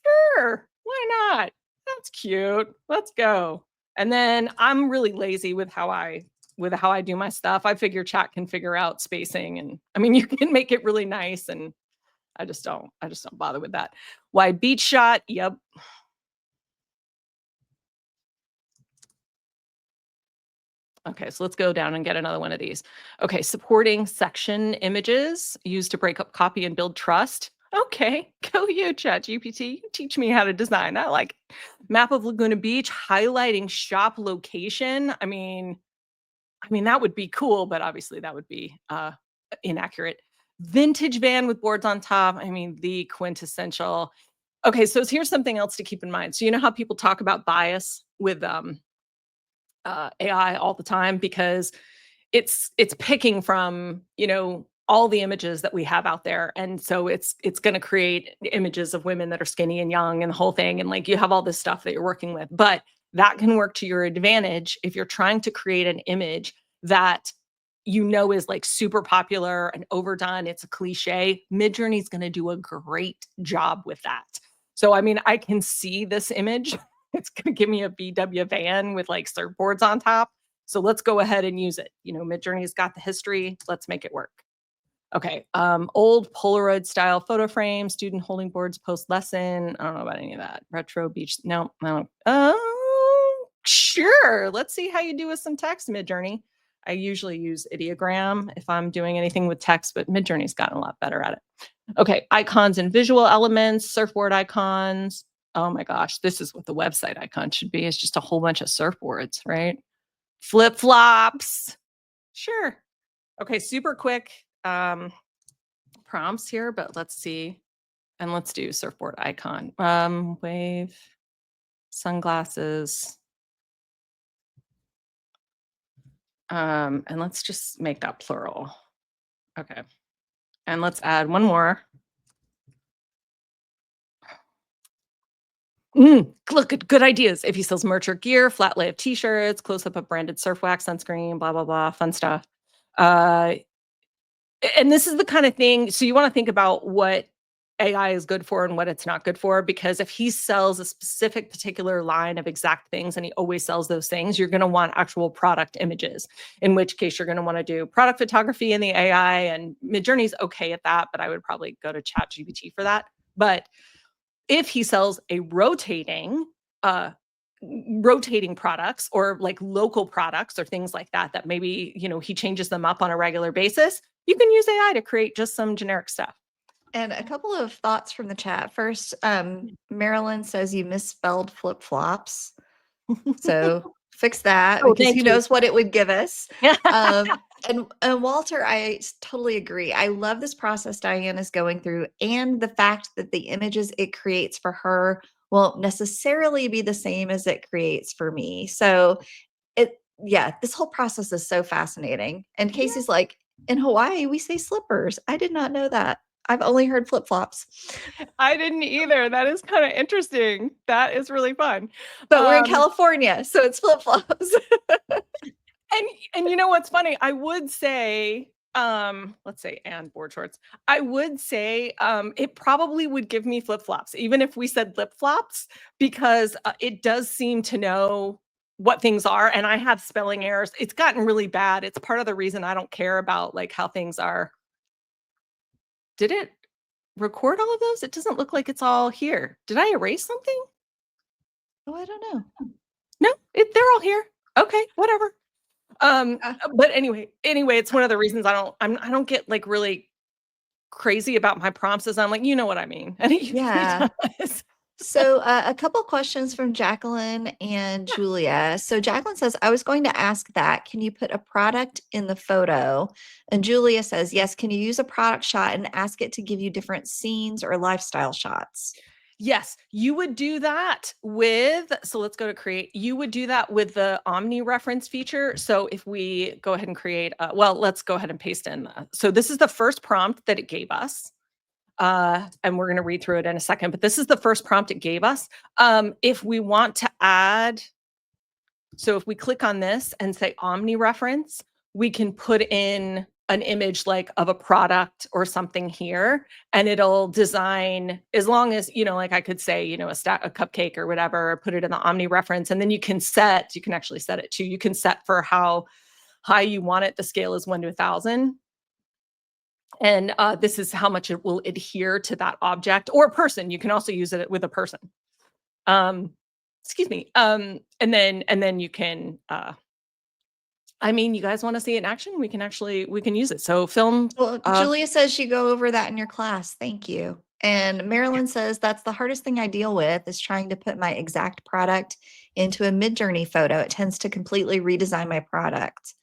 Sure, why not? That's cute. Let's go. And then I'm really lazy with how I do my stuff. I figure chat can figure out spacing, and I mean you can make it really nice, and I just don't bother with that. Wide beach shot. Yep. Okay, so let's go down and get another one of these. Okay, supporting section images used to break up copy and build trust. Okay, go you, ChatGPT. You teach me how to design. I like it. Map of Laguna Beach, highlighting shop location. I mean that would be cool, but obviously that would be inaccurate. Vintage van with boards on top. I mean, the quintessential. Okay, so here's something else to keep in mind. So you know how people talk about bias with AI all the time because it's picking from all the images that we have out there, and so it's going to create images of women that are skinny and young and the whole thing, and like you have all this stuff that you're working with, but that can work to your advantage if you're trying to create an image that is like super popular and overdone. It's a cliche. Midjourney is going to do a great job with that. So I mean, I can see this image. It's going to give me a VW van with like surfboards on top. So let's go ahead and use it. Midjourney's got the history. Let's make it work. Okay. Old Polaroid style photo frame, student holding boards post lesson. I don't know about any of that. Retro beach. No, no. Oh, sure. Let's see how you do with some text, Midjourney. I usually use ideogram if I'm doing anything with text, but Midjourney's gotten a lot better at it. Okay, icons and visual elements, surfboard icons. Oh my gosh, this is what the website icon should be. It's just a whole bunch of surfboards, right? Flip-flops. Sure. Okay, super quick prompts here, but let's see. And let's do surfboard icon. Wave, sunglasses. And let's just make that plural. Okay. And let's add one more. Look at good ideas. If he sells merch or gear, flat lay of t-shirts, close up of branded surf wax, sunscreen, blah, blah, blah, fun stuff. And this is the kind of thing, so you want to think about what AI is good for and what it's not good for, because if he sells a specific particular line of exact things and he always sells those things, you're going to want actual product images, in which case you're going to want to do product photography in the AI, and Midjourney's okay at that, but I would probably go to ChatGPT for that. But if he sells a rotating products or like local products or things like that, that maybe, he changes them up on a regular basis, you can use AI to create just some generic stuff. And a couple of thoughts from the chat. First, Marilyn says you misspelled flip-flops. So fix that Oh, because thank who you. knows what it would give us. And Walter, I totally agree. I love this process Diane is going through, and the fact that the images it creates for her won't necessarily be the same as it creates for me. So this whole process is so fascinating. And Casey's like, in Hawaii, we say slippers. I did not know that. I've only heard flip-flops. I didn't either. That is kind of interesting. That is really fun. But we're in California, so it's flip-flops. And you know what's funny? I would say, let's say, and board shorts. I would say it probably would give me flip-flops, even if we said flip-flops, because it does seem to know what things are, and I have spelling errors. It's gotten really bad. It's part of the reason I don't care about like how things are. Did it record all of those? It doesn't look like it's all here. Did I erase something? Oh, I don't know. No, they're all here. Okay, whatever. Uh, But anyway, it's one of the reasons I don't get like really crazy about my prompts is I'm like, you know what I mean. And it usually yeah. does. So, a couple questions from Jacqueline and Julia. So, Jacqueline says, I was going to ask that. Can you put a product in the photo? And Julia says, yes. Can you use a product shot and ask it to give you different scenes or lifestyle shots? Yes, you would do that with, so let's go to create. You would do that with the Omni reference feature. So if we go ahead and create, well, let's go ahead and paste in. So this is the first prompt that it gave us. And we're going to read through it in a second, but this is the first prompt it gave us. If we want to add, so if we click on this and say Omni reference, we can put in an image like of a product or something here, and it'll design, as long as, like I could say, a cupcake or whatever, or put it in the Omni reference. And then you can actually set it to, you can set for how high you want it. The scale is 1 to 1,000. And this is how much it will adhere to that object or person. You can also use it with a person. Excuse me. And then you can, you guys want to see it in action? We can use it. So film. Well, Julia says you go over that in your class. Thank you. And Marilyn says that's the hardest thing I deal with is trying to put my exact product into a MidJourney photo. It tends to completely redesign my product.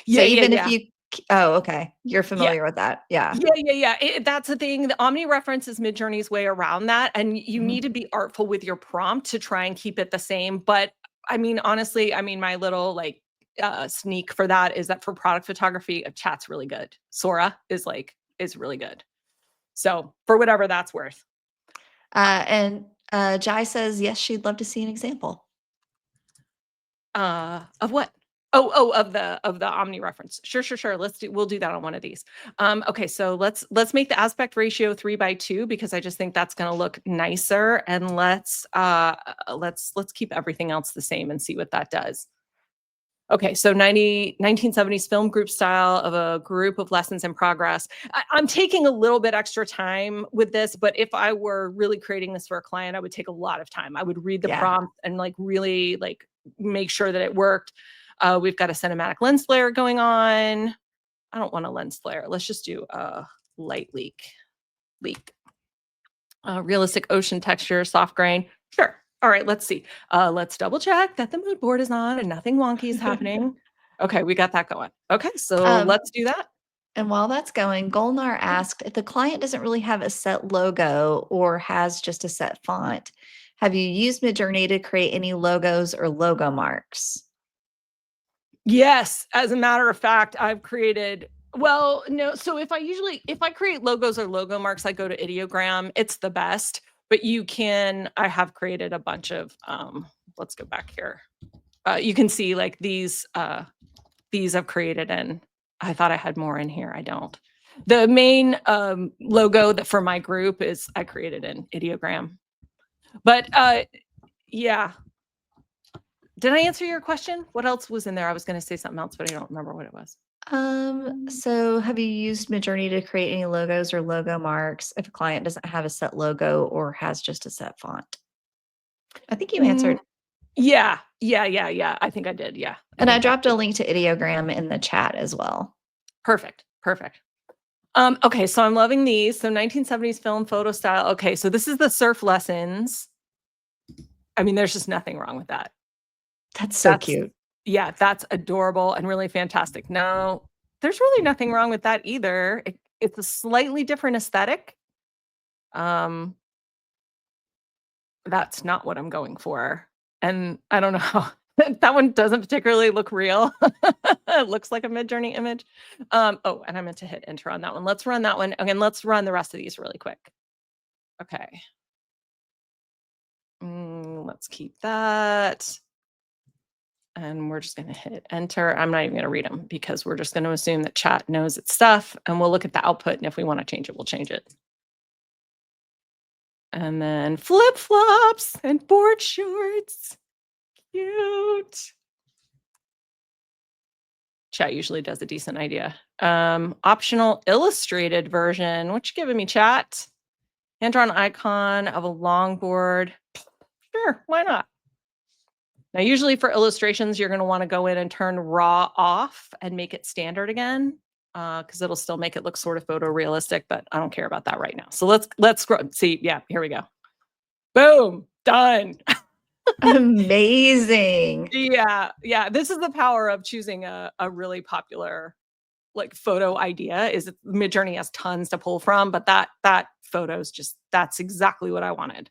So even if you, oh, okay, you're familiar with that. Yeah. Yeah. That's the thing. The Omni reference is MidJourney's way around that. And you need to be artful with your prompt to try and keep it the same. But honestly, my little like sneak for that is that for product photography, chat's really good. Sora is really good. So for whatever that's worth. And Jai says, yes, she'd love to see an example. Of what? Oh, of the Omni reference. Sure. We'll do that on one of these. Okay, so let's make the aspect ratio 3:2 because I just think that's going to look nicer. And let's keep everything else the same and see what that does. Okay, so 1970s film group style of a group of lessons in progress. I'm taking a little bit extra time with this, but if I were really creating this for a client, I would take a lot of time. I would read the prompt and really make sure that it worked. We've got a cinematic lens flare going on. I don't want a lens flare. Let's just do a light leak. Realistic ocean texture, soft grain. Sure. All right, let's see. Let's double check that the mood board is on and nothing wonky is happening. Okay, we got that going. Okay, so let's do that. And while that's going, Golnar asked, if the client doesn't really have a set logo or has just a set font, have you used MidJourney to create any logos or logo marks? Yes, as a matter of fact, I've created, well, no, so if I create logos or logo marks, I go to Ideogram. It's the best, but I have created a bunch of, let's go back here. You can see like these I've created, and I thought I had more in here. I don't. The main logo that for my group is I created in Ideogram. But yeah. Did I answer your question? What else was in there? I was going to say something else, but I don't remember what it was. So have you used MidJourney to create any logos or logo marks if a client doesn't have a set logo or has just a set font? I think you answered. Yeah. I think I did. Yeah. And I dropped a link to Ideogram in the chat as well. Perfect. Okay, so I'm loving these. So 1970s film photo style. Okay, so this is the surf lessons. There's just nothing wrong with that. That's so cute. Yeah, that's adorable and really fantastic. No, there's really nothing wrong with that either. It's a slightly different aesthetic. That's not what I'm going for. And I don't know. That one doesn't particularly look real. It looks like a MidJourney image. Oh, and I meant to hit enter on that one. Let's run that one. Again, let's run the rest of these really quick. Okay. Let's keep that. And we're just going to hit enter. I'm not even going to read them because we're just going to assume that chat knows its stuff, and we'll look at the output. And if we want to change it, we'll change it. And then flip-flops and board shorts. Cute. Chat usually does a decent idea. Optional illustrated version. What you giving me, chat? Hand-drawn icon of a longboard. Sure, why not? Now, usually for illustrations, you're going to want to go in and turn raw off and make it standard again, because it'll still make it look sort of photorealistic, but I don't care about that right now. So let's scroll. See, yeah, here we go. Boom, done. Amazing. Yeah. This is the power of choosing a really popular like photo idea. Is that MidJourney has tons to pull from, but that photo's just that's exactly what I wanted.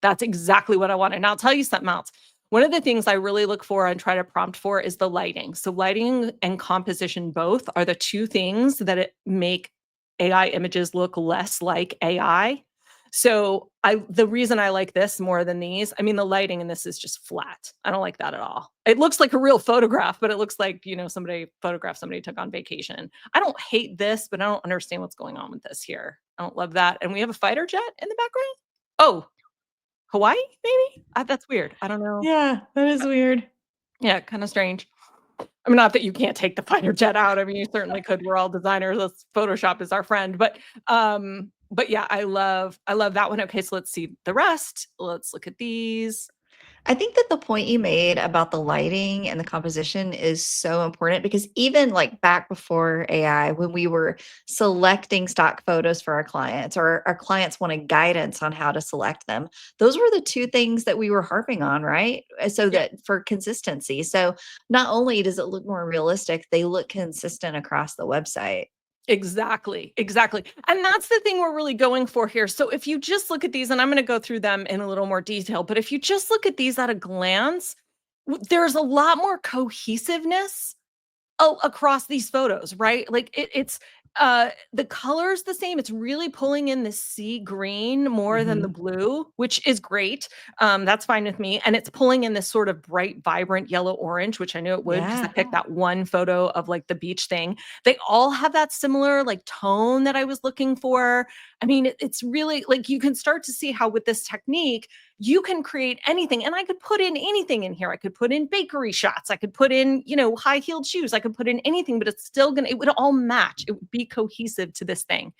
That's exactly what I wanted. And I'll tell you something else. One of the things I really look for and try to prompt for is the lighting. So lighting and composition both are the two things that make AI images look less like AI. So the reason I like this more than these, I mean, the lighting in this is just flat. I don't like that at all. It looks like a real photograph, but it looks like, somebody photographed somebody took on vacation. I don't hate this, but I don't understand what's going on with this here. I don't love that. And we have a fighter jet in the background. Oh, Hawaii, maybe? That's weird. I don't know. Yeah, that is weird. Yeah, kinda strange. I mean, not that you can't take the fighter jet out. I mean, you certainly could. We're all designers. Photoshop is our friend. But yeah, I love that one. Okay, so let's see the rest. Let's look at these. I think that the point you made about the lighting and the composition is so important because even like back before AI, when we were selecting stock photos for our clients or our clients wanted guidance on how to select them, those were the two things that we were harping on, right? So Yeah. that for consistency. So not only does it look more realistic, they look consistent across the website. Exactly, exactly. And that's the thing we're really going for here. So if you just look at these, and I'm going to go through them in a little more detail, but if you just look at these at a glance, there's a lot more cohesiveness across these photos, right? Like it's the color's the same. It's really pulling in the sea green more than the Mhm. blue, which is great. That's fine with me. And it's pulling in this sort of bright, vibrant yellow orange, which I knew it would because I Yeah. picked that one photo of like the beach thing. They all have that similar like tone that I was looking for. I mean, it's really like you can start to see how with this technique you can create anything. And I could put in anything in here. I could put in bakery shots. I could put in, high heeled shoes. I could put in anything, but it would all match. It would be cohesive to this thing.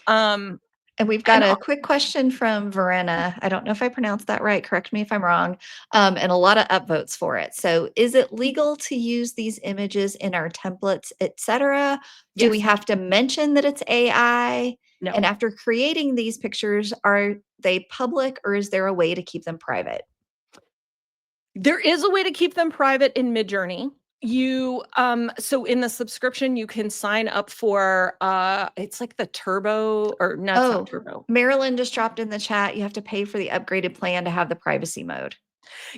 Um, And we've got and a quick question from Verena. I don't know if I pronounced that right. Correct me if I'm wrong. And a lot of upvotes for it. So, is it legal to use these images in our templates, etc.? Do we yes, have to mention that it's AI? no. And after creating these pictures, are they public or is there a way to keep them private? There is a way to keep them private in MidJourney. So in the subscription, you can sign up for it's like the turbo or no, it's not Oh, turbo. Marilyn just dropped in the chat. You have to pay for the upgraded plan to have the privacy mode.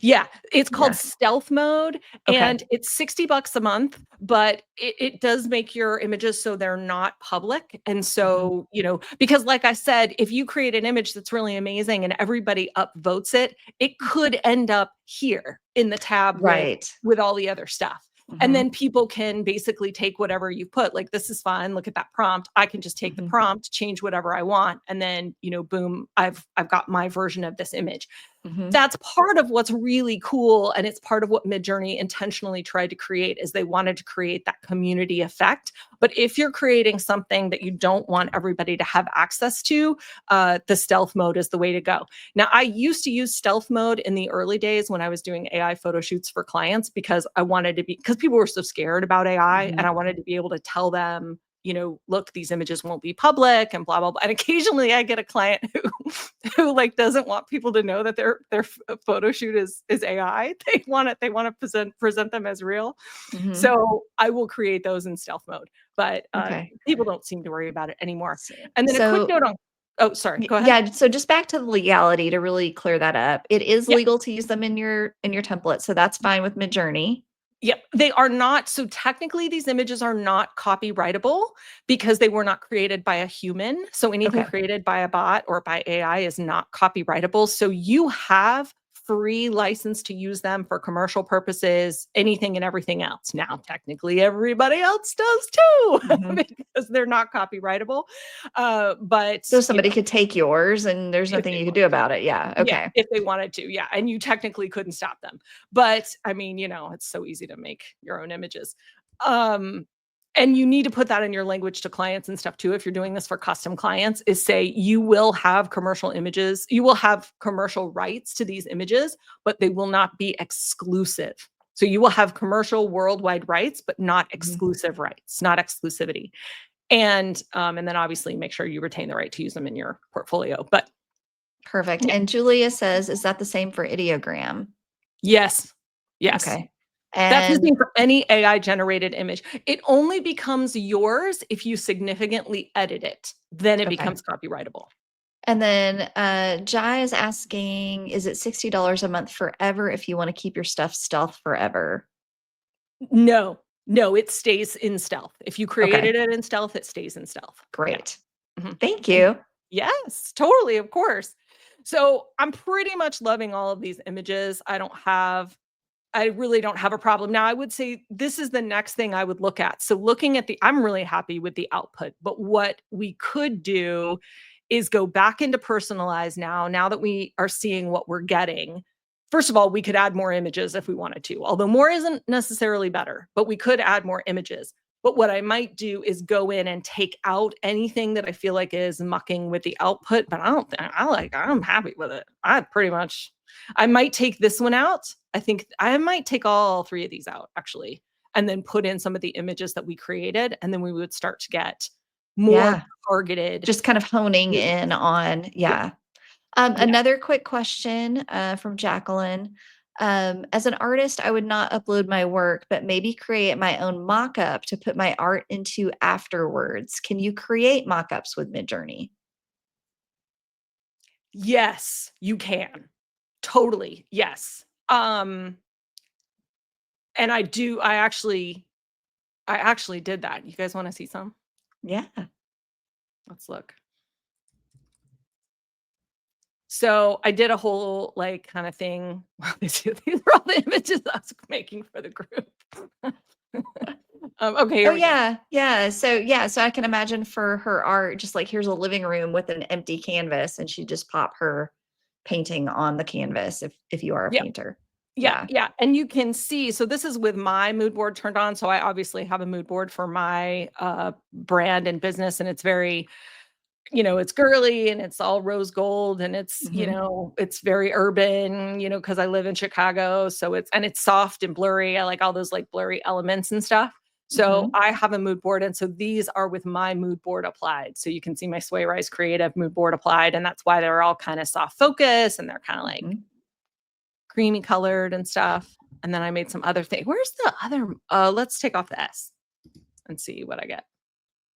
Yeah, it's called Yeah. stealth mode, Okay. and it's $60 a month, but it does make your images so they're not public. And Mhm. so, because like I said, if you create an image that's really amazing and everybody upvotes it, it could end up here in the tab with Right. all the other stuff. And Mhm. then people can basically take whatever you put, like this is fun, look at that prompt. I can just take the Mhm. prompt, change whatever I want, and then, boom, I've got my version of this image. Mhm. That's part of what's really cool, and it's part of what MidJourney intentionally tried to create is they wanted to create that community effect. But if you're creating something that you don't want everybody to have access to, the stealth mode is the way to go. Now, I used to use stealth mode in the early days when I was doing AI photo shoots for clients because because people were so scared about AI, and Mhm. I wanted to be able to tell them, look, these images won't be public and blah, blah, blah. And occasionally I get a client who like doesn't want people to know that their photo shoot is AI. They want to present them as real. Mhm. So I will create those in stealth mode, but Okay. people don't seem to worry about it anymore. So And then a quick so note on oh, sorry, go ahead. yeah, so just back to the legality to really clear that up. It is Yeah. legal to use them in your template, so that's fine with Midjourney. Yep, they are not. So technically, these images are not copyrightable because they were not created by a human. So anything Okay. created by a bot or by AI is not copyrightable. So you have free license to use them for commercial purposes, anything and everything else. Now, technically, everybody else does too Mhm. because they're not copyrightable. But So somebody could take yours and there's if nothing they you could want do to. about it. Yeah. Yeah, Okay. if they wanted to, yeah, and you technically couldn't stop them. But, I mean, it's so easy to make your own images. Um, and you need to put that in your language to clients and stuff too. If you're doing this for custom clients, is say you will have commercial images, you will have commercial rights to these images, but they will not be exclusive. So you will have commercial worldwide rights, but not Mhm. exclusive rights, not exclusivity. And then obviously make sure you retain the right to use them in your portfolio. But Perfect. And Julia says, is that the same for ideogram? yes, yes. Okay. That's the And same for any AI generated image. It only becomes yours if you significantly edit it, then it okay. becomes copyrightable. And then Jai is asking, is it $60 a month forever if you want to keep your stuff stealth forever? No, no, it stays in stealth. If you Okay, created it in stealth, it stays in stealth. Yeah. great. Mhm. Thank And you. yes, totally, of course. So I'm pretty much loving all of these images. I really don't have a problem. Now, I would say this is the next thing I would look at. So looking at I'm really happy with the output, but what we could do is go back into personalize now that we are seeing what we're getting. First of all, we could add more images if we wanted to, although more isn't necessarily better, but we could add more images. But what I might do is go in and take out anything that I feel like is mucking with the output, but I don't think I'm happy with it. I might take this one out. I think I might take all three of these out actually, and then put in some of the images that we created, and then we would start to get more Yeah, targeted. just kind of honing in on, Yeah, yeah. yeah. Another quick question from Jacqueline. As an artist, I would not upload my work, but maybe create my own mock-up to put my art into afterwards. Can you create mock-ups with MidJourney? Yes, you can. Totally, yes. And I actually did that. You guys wanna see some? Yeah. Let's look. So, I did a whole, like, kinda thing. These are all the images I was making for the group. Okay, Oh here we go. yeah, yeah. So I can imagine for her art, just like here's a living room with an empty canvas, and she just pop her painting on the canvas if you are a Yeah. painter. Yeah, Yeah. yeah, and you can see so this is with my mood board turned on, so I obviously have a mood board for my, brand and business, and it's very it's girly and it's all rose gold and it's, Hmm. it's very urban, because I live in Chicago, so it's soft and blurry. I like all those, like, blurry elements and stuff. So, Hmm. I have a mood board, and so these are with my mood board applied. So you can see my Sway Rise Creative mood board applied, and that's why they're all kinda soft focus, and they're kinda, like, Hmm. creamy colored and stuff. And then I made some other thing where's the other let's take off the S and see what I get.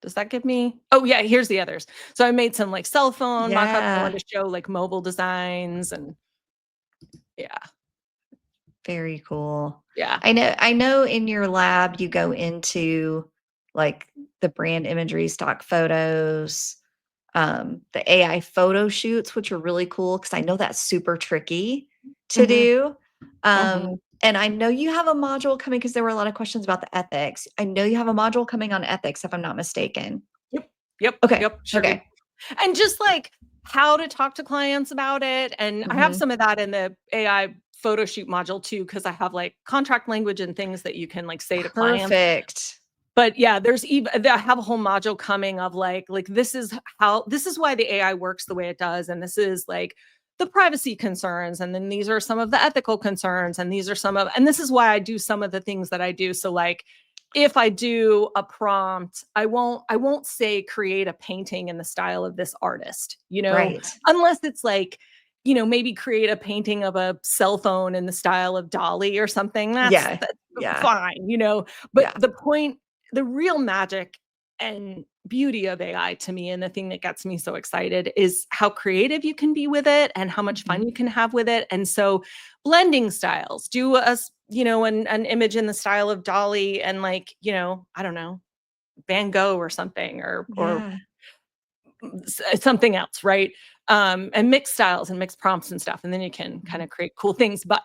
Does that give me oh, yeah, here's the others. So I made some, like, cell phone mock-ups. I Yeah. wanted to show, like, mobile designs and yeah, Very cool. yeah. I know in your lab you go into like the brand imagery, stock photos, the AI photo shoots, which are really cool because I know that's super tricky to Mhm, do. mhm. And I know you have a module coming because there were a lot of questions about the ethics. I know you have a module coming on ethics, if I'm not mistaken. Yep, yep, Okay. yep, sure do. Okay. And just, like, how to talk to clients about it, and I have Hmm. some of that in the AI photo shoot module too, because I have, like, contract language and things that you can, like, say to clients. Perfect. But yeah, there's even I have a whole module coming of like this is why the AI works the way it does, and this is like the privacy concerns, and then these are some of the ethical concerns, and this is why I do some of the things that I do. So like if I do a prompt, I won't say create a painting in the style of this artist, Right. unless it's like maybe create a painting of a cell phone in the style of Dolly or something. Yeah. That's Yeah. fine, but Yeah. the real magic and beauty of AI to me, and the thing that gets me so excited, is how creative you can be with it and how much fun Mhm. you can have with it. And so blending styles, do an image in the style of Dolly and like, I don't know, Van Gogh or something or Yeah. something else, right? And mix styles and mix prompts and stuff. And then you can kind Mhm. of create cool things. But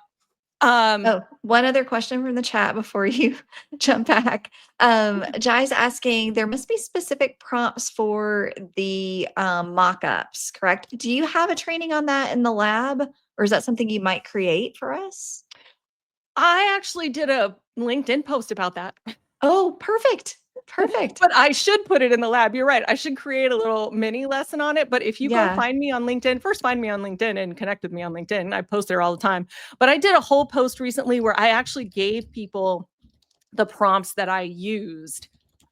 um Oh, one other question from the chat before you jump back. Jai's asking, there must be specific prompts for the mock-ups, correct? Do you have a training on that in the lab, or is that something you might create for us? I actually did a LinkedIn post about that. Oh, perfect. Perfect. But I should put it in the lab. You're right. I should create a little mini lesson on it. But if you go Yeah. find me on LinkedIn, first find me on LinkedIn and connect with me on LinkedIn. I post there all the time. But I did a whole post recently where I actually gave people the prompts that I used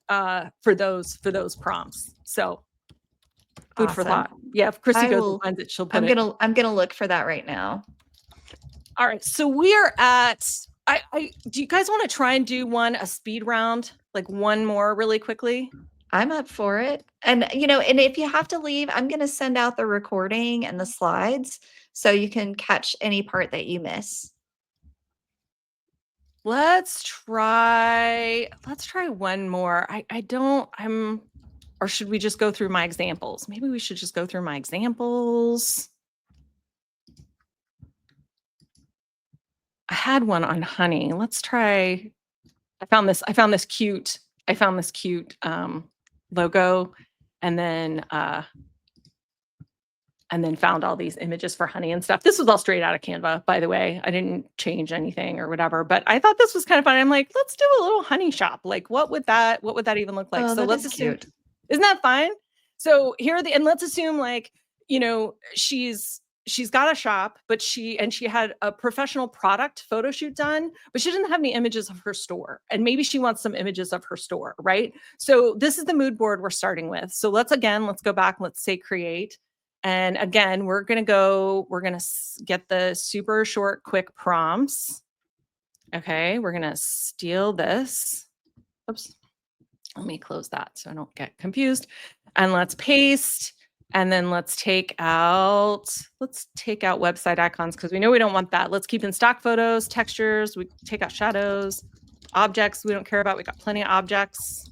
for those prompts. So food for Awesome. thought. Yeah, if Chrissy I goes and will finds it, she'll put it. I'm gonna look for that right now. All right. So we are at I do you guys want to try and do a speed round? Like one more really quickly? I'm up for it. And and if you have to leave, I'm gonna send out the recording and the slides so you can catch any part that you miss. Let's try one more. Or should we just go through my examples? Maybe we should just go through my examples. I had one on honey. Let's try. I found this cute logo, and then found all these images for honey and stuff. This was all straight out of Canva, by the way. I didn't change anything or whatever, but I thought this was kind of fun. I'm like, let's do a little honey shop. Like, what would that even look like? Oh, So that let's is assume, cute. isn't that fine? So and let's assume like, she's got a shop, but she had a professional product photo shoot done, but she didn't have any images of her store. And maybe she wants some images of her store, right? So this is the mood board we're starting with. So let's go back, let's say create. And again, we're going to get the super short, quick prompts. Okay. We're going to steal this. Oops. Let me close that so I don't get confused. And let's paste. And then let's take out website icons because we know we don't want that. Let's keep in stock photos, textures. We take out shadows, objects we don't care about. We got plenty of objects.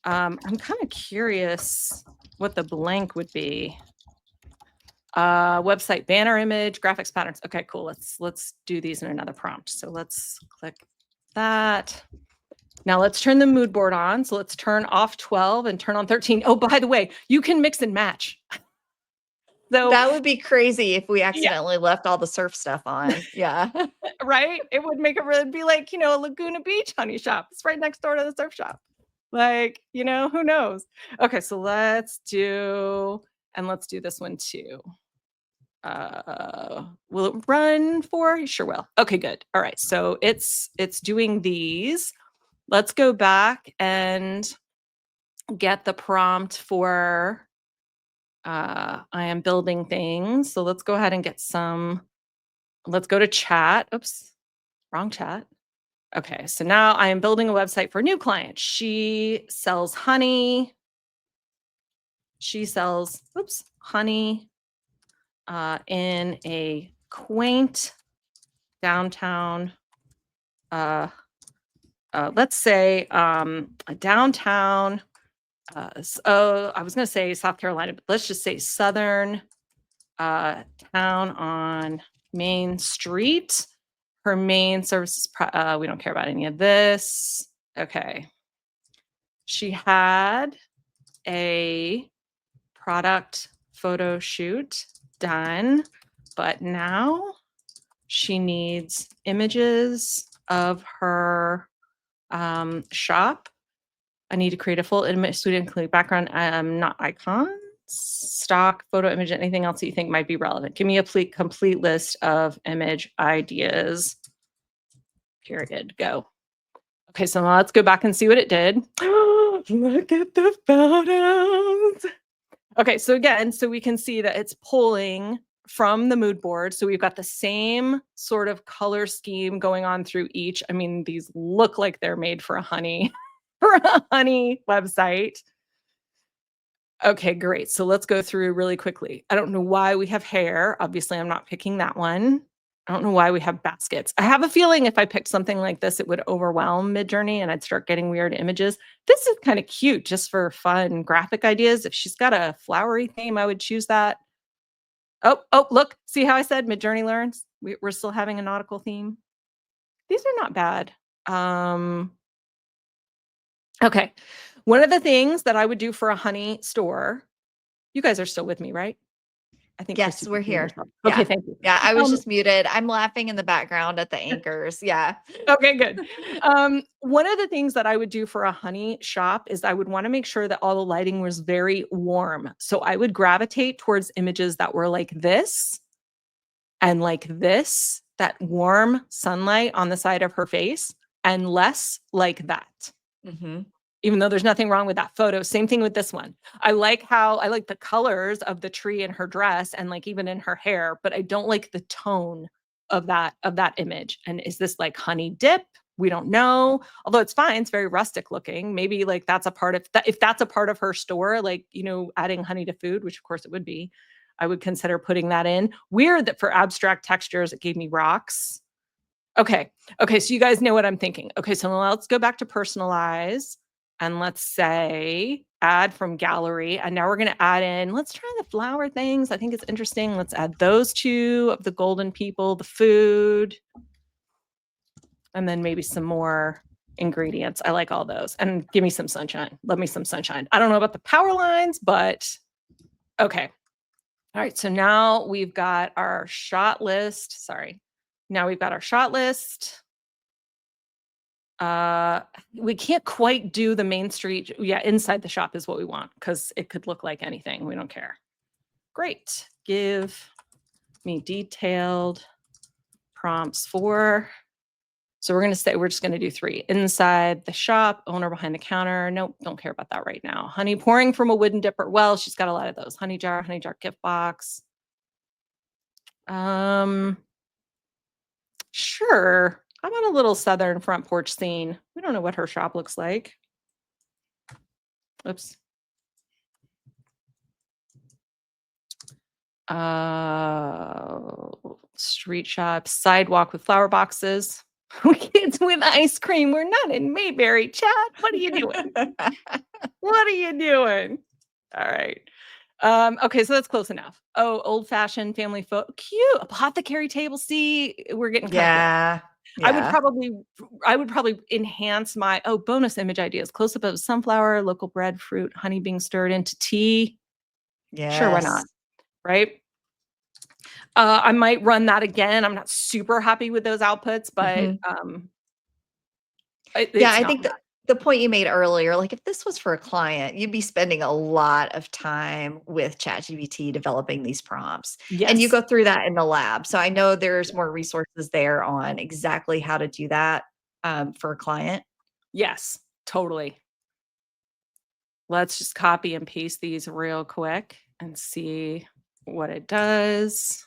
I'm kind of curious what the blank would be. Website banner image, graphics patterns. Okay, cool. Let's do these in another prompt. So let's click that. Now let's turn the mood board on. So let's turn off 12 and turn on 13. Oh, by the way, you can mix and match. So That would be crazy if we yeah, accidentally left all the surf stuff on. Yeah. right? It would make it really be like, a Laguna Beach honey shop. It's right next door to the surf shop. Like, who knows? Okay, so let's do this one too. Will it run for? Sure will. Okay, good. All right. So it's doing these. Let's go back and get the prompt for I am building things. So let's go ahead and get let's go to chat. Oops, wrong chat. Okay, so now I am building a website for a new client. She sells honey. She sells, honey in a quaint downtown, let's say a downtown, I was going to say South Carolina, but let's just say Southern town on Main Street. Her main services, we don't care about any of this. Okay. She had a product photo shoot done, but now she needs images of her shop. I need to create a full image suite, including background, not icons, stock, photo, image, anything else that you think might be relevant. Give me a complete list of image ideas. Period. Go. Okay, so now let's go back and see what it did. Look at the photos. Okay, so again, we can see that it's pulling from the mood board. So we've got the same sort of color scheme going on through each. I mean, these look like they're made for a honey website. Okay, great. So let's go through really quickly. I don't know why we have hair. Obviously, I'm not picking that one. I don't know why we have baskets. I have a feeling if I picked something like this, it would overwhelm MidJourney and I'd start getting weird images. This is kind of cute just for fun graphic ideas. If she's got a flowery theme, I would choose that. Oh, look, see how I said MidJourney learns? We're still having a nautical theme. These are not bad. Okay. One of the things that I would do for a honey store, you guys are still with me, right? I think Yes, Christy we're just muted here. herself. Okay, Yeah. thank you. Yeah, I was just muted. I'm laughing in the background at the anchors. Yeah. Okay, good. One of the things that I would do for a honey shop is I would want to make sure that all the lighting was very warm. So I would gravitate towards images that were like this and like this, that warm sunlight on the side of her face, and less like that. Mhm. Even though there's nothing wrong with that photo. Same thing with this one. I like the colors of the tree in her dress and like even in her hair, but I don't like the tone of that image. And is this like honey dip? We don't know. Although it's fine, it's very rustic looking. Maybe like that's a part of that. If that's a part of her store, like, adding honey to food, which of course it would be, I would consider putting that in. Weird that for abstract textures, it gave me rocks. Okay. Okay. So you guys know what I'm thinking. Okay. So now let's go back to personalize and let's say add from gallery. And now we're going to add in, let's try the flower things. I think it's interesting. Let's add those two of the golden people, the food, and then maybe some more ingredients. I like all those. And give me some sunshine. Love me some sunshine. I don't know about the power lines, but okay. All right. So now we've got our shot list. Sorry. Now we've got our shot list. We can't quite do the main street. Yeah, inside the shop is what we want because it could look like anything. We don't care. Great. Give me detailed prompts for. So we're just going to do 3. Inside the shop, owner behind the counter. Nope, don't care about that right now. Honey pouring from a wooden dipper. Well, she's got a lot of those. Honey jar gift box. Sure. How about a little southern front porch scene? We don't know what her shop looks like. Oops. Street shop, sidewalk with flower boxes. Kids with ice cream. We're not in Mayberry, chat. What are you doing? What are you doing? All right. Okay, so that's close enough. Oh, old-fashioned family photo. Cute. Apothecary table. See, we're getting kind of close. Yeah. I would Yeah. probably enhance my bonus image ideas. Close up of sunflower, local bread, fruit, honey being stirred into tea. Sure, why not? Yes. Right? I might run that again. I'm not super happy with those outputs, but Mhm. it's Yeah, I not think bad. the point you made earlier, like if this was for a client, you'd be spending a lot of time with ChatGPT developing these prompts. And you Yes. go through that in the lab. So I know there's more resources there on exactly how to do that for a client. Yes, totally. Let's just copy and paste these real quick and see what it does.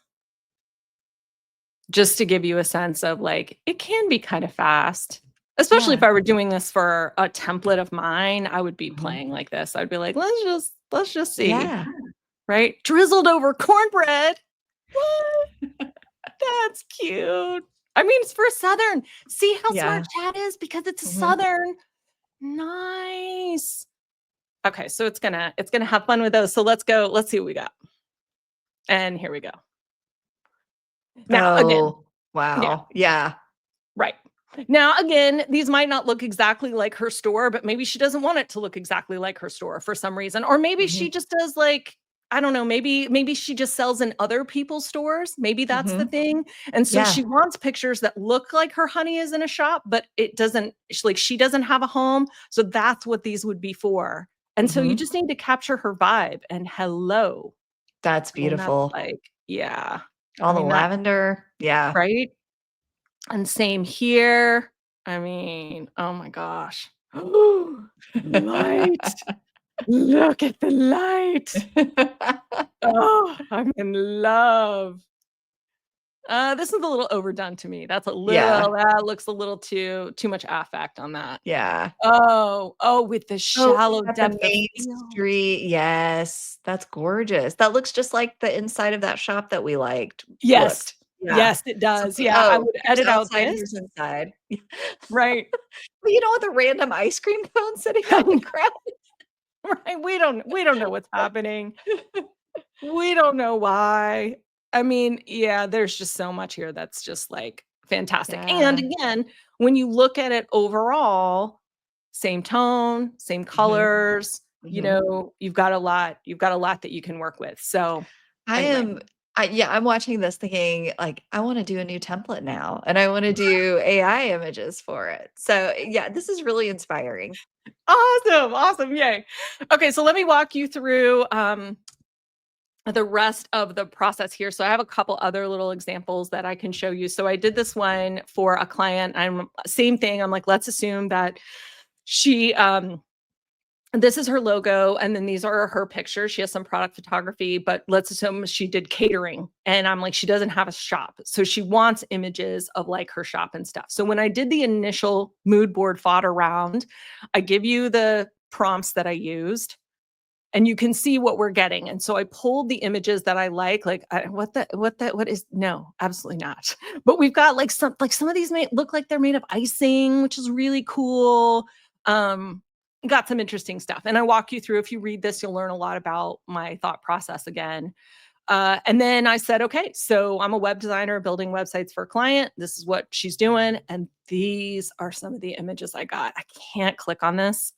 Just to give you a sense of like, it can be kind of fast. Especially if Yeah. I were doing this for a template of mine, I would be Mhm. playing like this. I'd be like, let's just see. Yeah. Right? Drizzled over cornbread. What? That's cute. I mean, it's for Southern. See how smart Yeah. chat is because it's a Mhm. Southern. Nice. Okay, so it's gonna have fun with those. So let's go. Let's see what we got. And here we go. Now again, Oh, yeah, wow. Yeah. right. Now again, these might not look exactly like her store, but maybe she doesn't want it to look exactly like her store for some reason, or maybe she Mhm. just does like. I don't know, maybe she just sells in other people's stores. Maybe that's the Mhm. thing. And so Yeah. she wants pictures that look like her honey is in a shop, but it doesn't like she doesn't have a home. So that's what these would be for. And so you Mhm. just need to capture her vibe and hello. That's I mean, that's beautiful. like, yeah. I All the mean, that lavender. Yeah. right? And same here. I mean, oh my gosh. Light. Look at the light. Oh, I'm in love. This is a little overdone to me. Yeah. That looks a little too much affect on that. Yeah. Oh, with the Oh, shallow at the depth of main field. street, yes, that's gorgeous. That looks just like the inside of that shop that we liked Yes. looked. Yeah. Yes, it So does. it's like, Yeah, I "Oh, would here's edit out outside, this. here's inside." Right. But you know, with a random ice cream cone sitting out in the crowd. Right, we don't know what's happening. We don't know why. I mean, yeah, there's just so much here that's just, like, fantastic, and Yeah. again, when you look at it overall, same tone, same Mhm, colors, mhm. you've got a lot that you can work with, so Anyway. I'm watching this thinking like, I want to do a new template now and I want to do AI images for it. So yeah, this is really inspiring. Awesome. Awesome. Yay. Okay. So let me walk you through the rest of the process here. So I have a couple other little examples that I can show you. So I did this one for a client. Same thing. I'm like, let's assume that she this is her logo, and then these are her pictures. She has some product photography, but let's assume she did catering. And I'm like, she doesn't have a shop. So she wants images of like her shop and stuff. So when I did the initial mood board fodder round, I give you the prompts that I used and you can see what we're getting. And so I pulled the images that I like what is, no, absolutely not. But we've got some of these may look like they're made of icing, which is really cool. Um, got some interesting stuff. And I walk you through, if you read this, you'll learn a lot about my thought process again. And then I said, okay, so I'm a web designer building websites for a client. This is what she's doing. And these are some of the images I got. I can't click on this.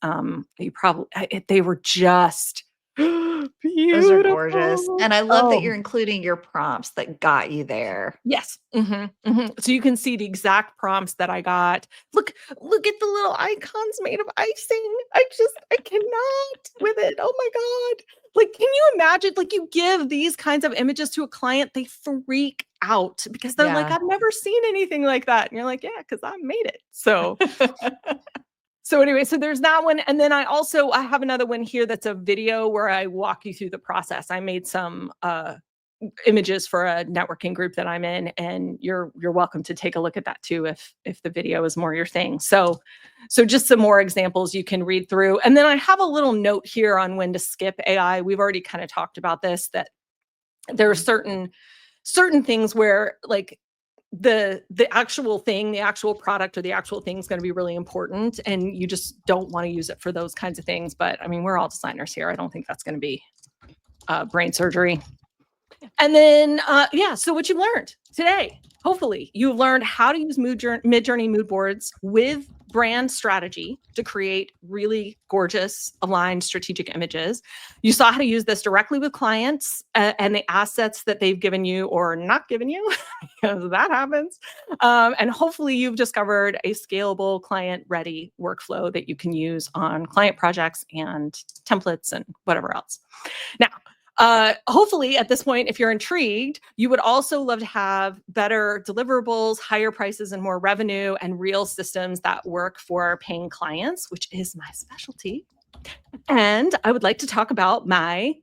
They were just Those are gorgeous. beautiful. And I love that Oh, you're including your prompts that got you there. yes. So you can see the exact prompts that I got. Look at the little icons made of icing. I cannot with it. Oh my God. Like, can you imagine? Like, you give these kinds of images to a client, they freak out because they're like, Yeah. I've never seen anything like that. And you're like, yeah, because I made it. So anyway, so there's that one. And then I have another one here that's a video where I walk you through the process. I made some images for a networking group that I'm in, and you're welcome to take a look at that too if the video is more your thing. So just some more examples you can read through. And then I have a little note here on when to skip AI. We've already kind of talked about this, that there are certain things where like the actual thing, the actual product or the actual thing is going to be really important, and you just don't want to use it for those kinds of things. But I mean, we're all designers here. I don't think that's going to be brain surgery. And then, yeah, so what you've learned today, hopefully you've learned how to use MidJourney mood boards with brand strategy to create really gorgeous, aligned strategic images. You saw how to use this directly with clients and the assets that they've given you or not given you, because that happens. And hopefully you've discovered a scalable client-ready workflow that you can use on client projects and templates and whatever else. Now, hopefully at this point, if you're intrigued, you would also love to have better deliverables, higher prices and more revenue, and real systems that work for paying clients, which is my specialty. And I would like to talk about my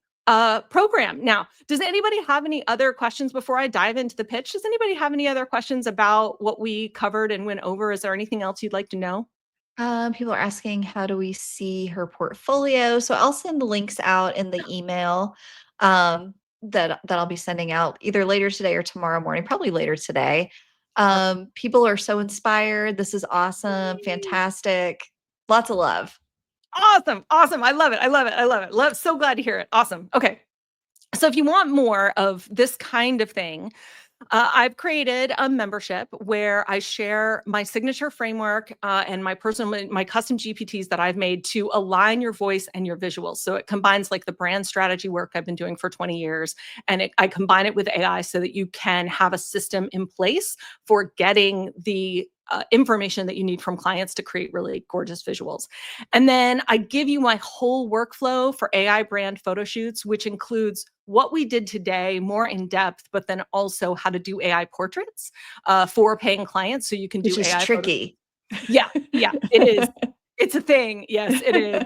program. Now, does anybody have any other questions before I dive into the pitch? Does anybody have any other questions about what we covered and went over? Is there anything else you'd like to know? People are asking, how do we see her portfolio? So I'll send the links out in the email that I'll be sending out either later today or tomorrow morning, probably later today. People are so inspired. This is awesome, fantastic. Lots of love. Awesome. Awesome. I love it. I love it. I love it. So glad to hear it. Awesome. Okay. So if you want more of this kind of thing, I've created a membership where I share my signature framework and my custom GPTs that I've made to align your voice and your visuals. So it combines like the brand strategy work I've been doing for 20 years, and I combine it with AI so that you can have a system in place for getting the information that you need from clients to create really gorgeous visuals. And then I give you my whole workflow for AI brand photo shoots, which includes what we did today more in depth, but then also how to do AI portraits for paying clients. So you can Which do is AI photos. tricky. Yeah, yeah, it is. It's a thing. Yes, it is.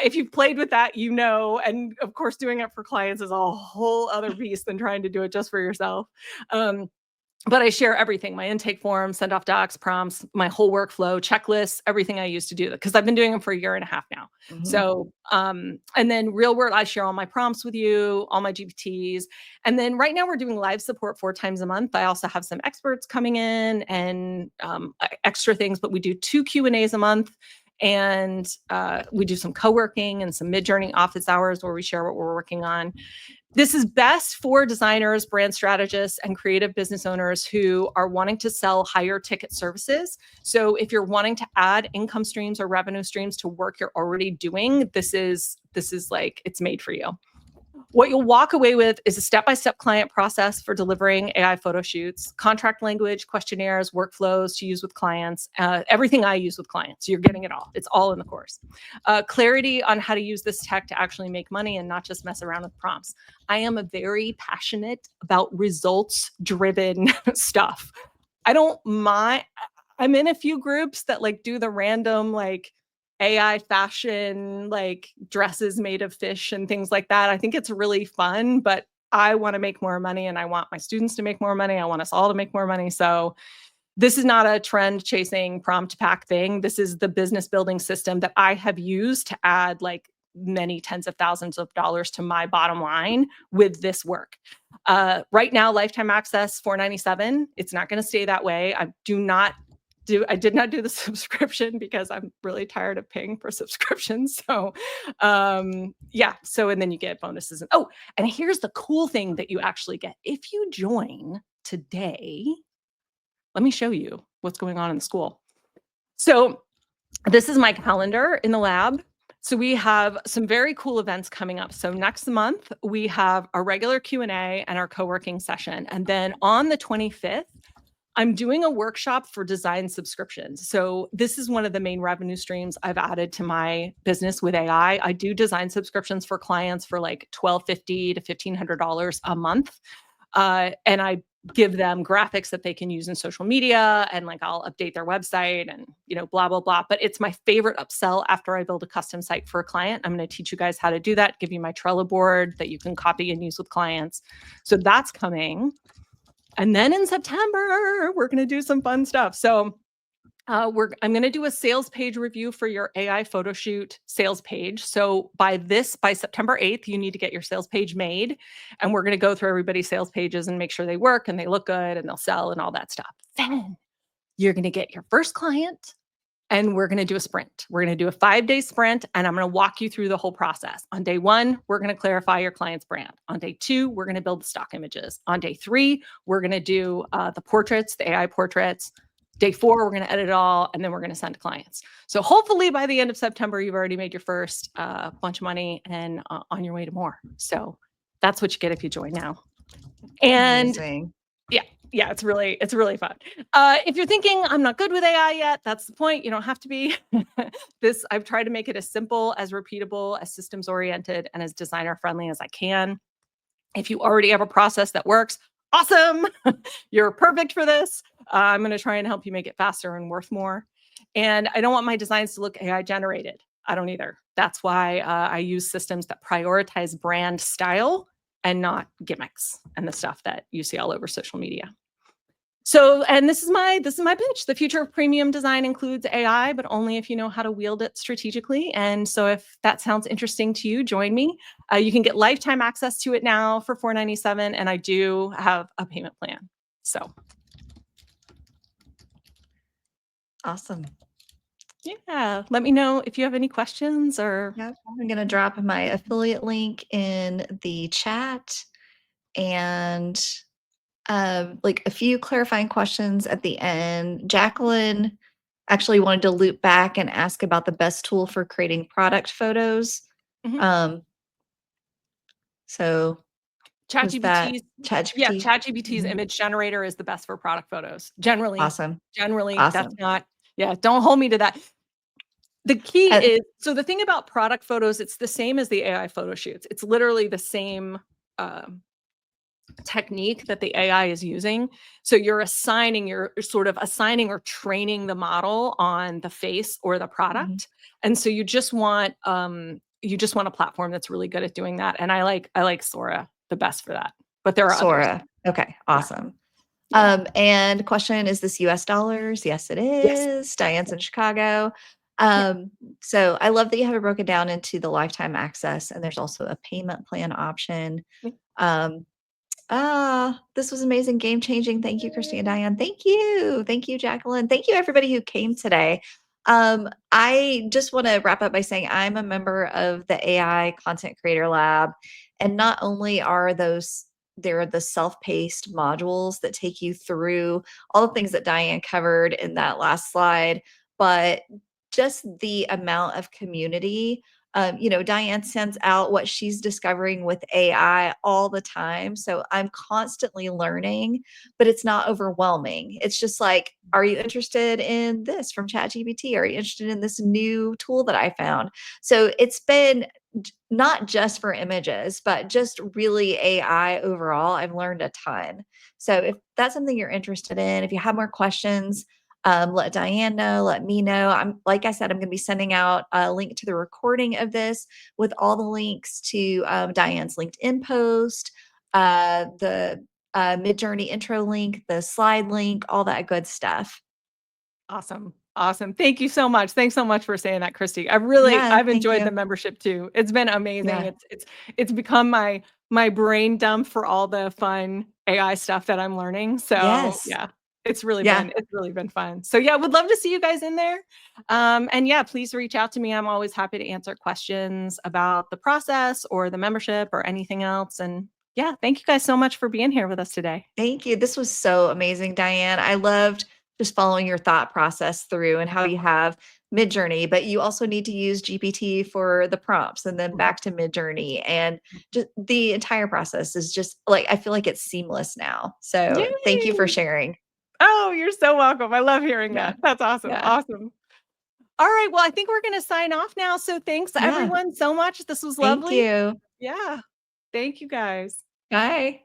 If you've played with that, you know, and of course, doing it for clients is a whole other beast than trying to do it just for yourself. But I share everything, my intake form, send off docs, prompts, my whole workflow, checklists, everything I use to do that, because I've been doing them for a year and a half now. Mhm. So, and then real world, I share all my prompts with you, all my GPTs. And then right now we're doing live support 4 times a month. I also have some experts coming in and extra things, but we do 2 Q&As a month. And we do some co-working and some MidJourney office hours where we share what we're working on. This is best for designers, brand strategists, and creative business owners who are wanting to sell higher ticket services. So if you're wanting to add income streams or revenue streams to work you're already doing, this is like, it's made for you. What you'll walk away with is a step-by-step client process for delivering AI photo shoots, contract language, questionnaires, workflows to use with clients, everything I use with clients. You're getting it all. It's all in the course. Clarity on how to use this tech to actually make money and not just mess around with prompts. I am a very passionate about results-driven stuff. I don't mind. I'm in a few groups that like do the random like AI fashion, like dresses made of fish and things like that. I think it's really fun, but I want to make more money and I want my students to make more money. I want us all to make more money. So this is not a trend chasing prompt pack thing. This is the business building system that I have used to add like many tens of thousands of dollars to my bottom line with this work. Right now, lifetime access $497. It's not going to stay that way. I did not do the subscription because I'm really tired of paying for subscriptions. So yeah, so and then you get bonuses. And here's the cool thing that you actually get. If you join today, let me show you what's going on in the school. So this is my calendar in the lab. So we have some very cool events coming up. So next month, we have our regular Q&A and our co-working session. And then on the 25th, I'm doing a workshop for design subscriptions. So this is one of the main revenue streams I've added to my business with AI. I do design subscriptions for clients for like $1,250 to $1,500 a month. And I give them graphics that they can use in social media and like I'll update their website and blah, blah, blah. But it's my favorite upsell after I build a custom site for a client. I'm going to teach you guys how to do that, give you my Trello board that you can copy and use with clients. So that's coming. And then in September, we're going to do some fun stuff. So I'm going to do a sales page review for your AI photo shoot sales page. So by September 8th, you need to get your sales page made. And we're going to go through everybody's sales pages and make sure they work and they look good and they'll sell and all that stuff. Then you're going to get your first client. And we're going to do a sprint. We're going to do a 5-day sprint, and I'm going to walk you through the whole process. On day 1, we're going to clarify your client's brand. On day 2, we're going to build the stock images. On day 3, we're going to do the portraits, the AI portraits. Day 4, we're going to edit it all, and then we're going to send to clients. So hopefully by the end of September, you've already made your first bunch of money and on your way to more. So that's what you get if you join now. And Amazing. Yeah, it's really fun. If you're thinking I'm not good with AI yet, that's the point. You don't have to be. I've tried to make it as simple, as repeatable, as systems oriented, and as designer friendly as I can. If you already have a process that works, awesome. You're perfect for this. I'm going to try and help you make it faster and worth more. And I don't want my designs to look AI generated. I don't either. That's why I use systems that prioritize brand style and not gimmicks and the stuff that you see all over social media. So, and this is my pitch. The future of premium design includes AI, but only if you know how to wield it strategically. And so if that sounds interesting to you, join me. You can get lifetime access to it now for $497, and I do have a payment plan. So Awesome. yeah, let me know if you have any questions or. Yep. I'm going to drop my affiliate link in the chat and like a few clarifying questions at the end. Jacqueline actually wanted to loop back and ask about the best tool for creating product photos. Mhm. So was that ChatGPT's ChatGPT? ChatGPT's Mhm. image generator is the best for product photos. Generally, Awesome. that's Awesome. not. Yeah, don't hold me to that. The key Uh, is, so the thing about product photos, it's the same as the AI photo shoots. It's literally the same technique that the AI is using. So you're sort of assigning or training the model on the face or the mhm. product. And so you just want a platform that's really good at doing that. And I like Sora the best for that. But there are others. Sora. Okay, Yeah. awesome. Yeah. And question, is this US dollars? Yes, it Yes. is. Diane's in Chicago. Yeah. So I love that you have it broken down into the lifetime access, and there's also a payment plan option. Yeah. Um, this was amazing, game changing. Thank you, Christy and Diane. Thank you. Thank you, Jacqueline. Thank you, everybody who came today. I just want to wrap up by saying I'm a member of the AI Content Creator Lab. And not only are there are the self-paced modules that take you through all the things that Diane covered in that last slide, but just the amount of community Diane sends out what she's discovering with AI all the time. So I'm constantly learning, but it's not overwhelming. It's just like, are you interested in this from ChatGPT? Are you interested in this new tool that I found? So it's been not just for images, but just really AI overall. I've learned a ton. So if that's something you're interested in, if you have more questions, let Diane know, let me know. I'm like I said, I'm going to be sending out a link to the recording of this with all the links to Diane's LinkedIn post, the MidJourney intro link, the slide link, all that good stuff. Awesome. Awesome. Thank you so much. Thanks so much for saying that, Christy. Yeah, I've thank enjoyed you. the membership too. It's been amazing. Yeah. It's become my brain dump for all the fun AI stuff that I'm learning. So Yes. yeah, Yeah. it's really been fun. So yeah, would love to see you guys in there. And yeah, please reach out to me. I'm always happy to answer questions about the process or the membership or anything else. And yeah, thank you guys so much for being here with us today. Thank you. This was so amazing, Diane. I loved just following your thought process through and how you have Midjourney, but you also need to use GPT for the prompts and then back to Midjourney. And just the entire process is just like, I feel like it's seamless now. So thank you for Yay! sharing. Oh, you're so welcome. I love hearing Yeah. that. That's awesome. Yeah. Awesome. All right. Well, I think we're going to sign off now. So thanks Yeah. everyone so much. This was Thank lovely. you. Yeah. Thank you guys. Bye.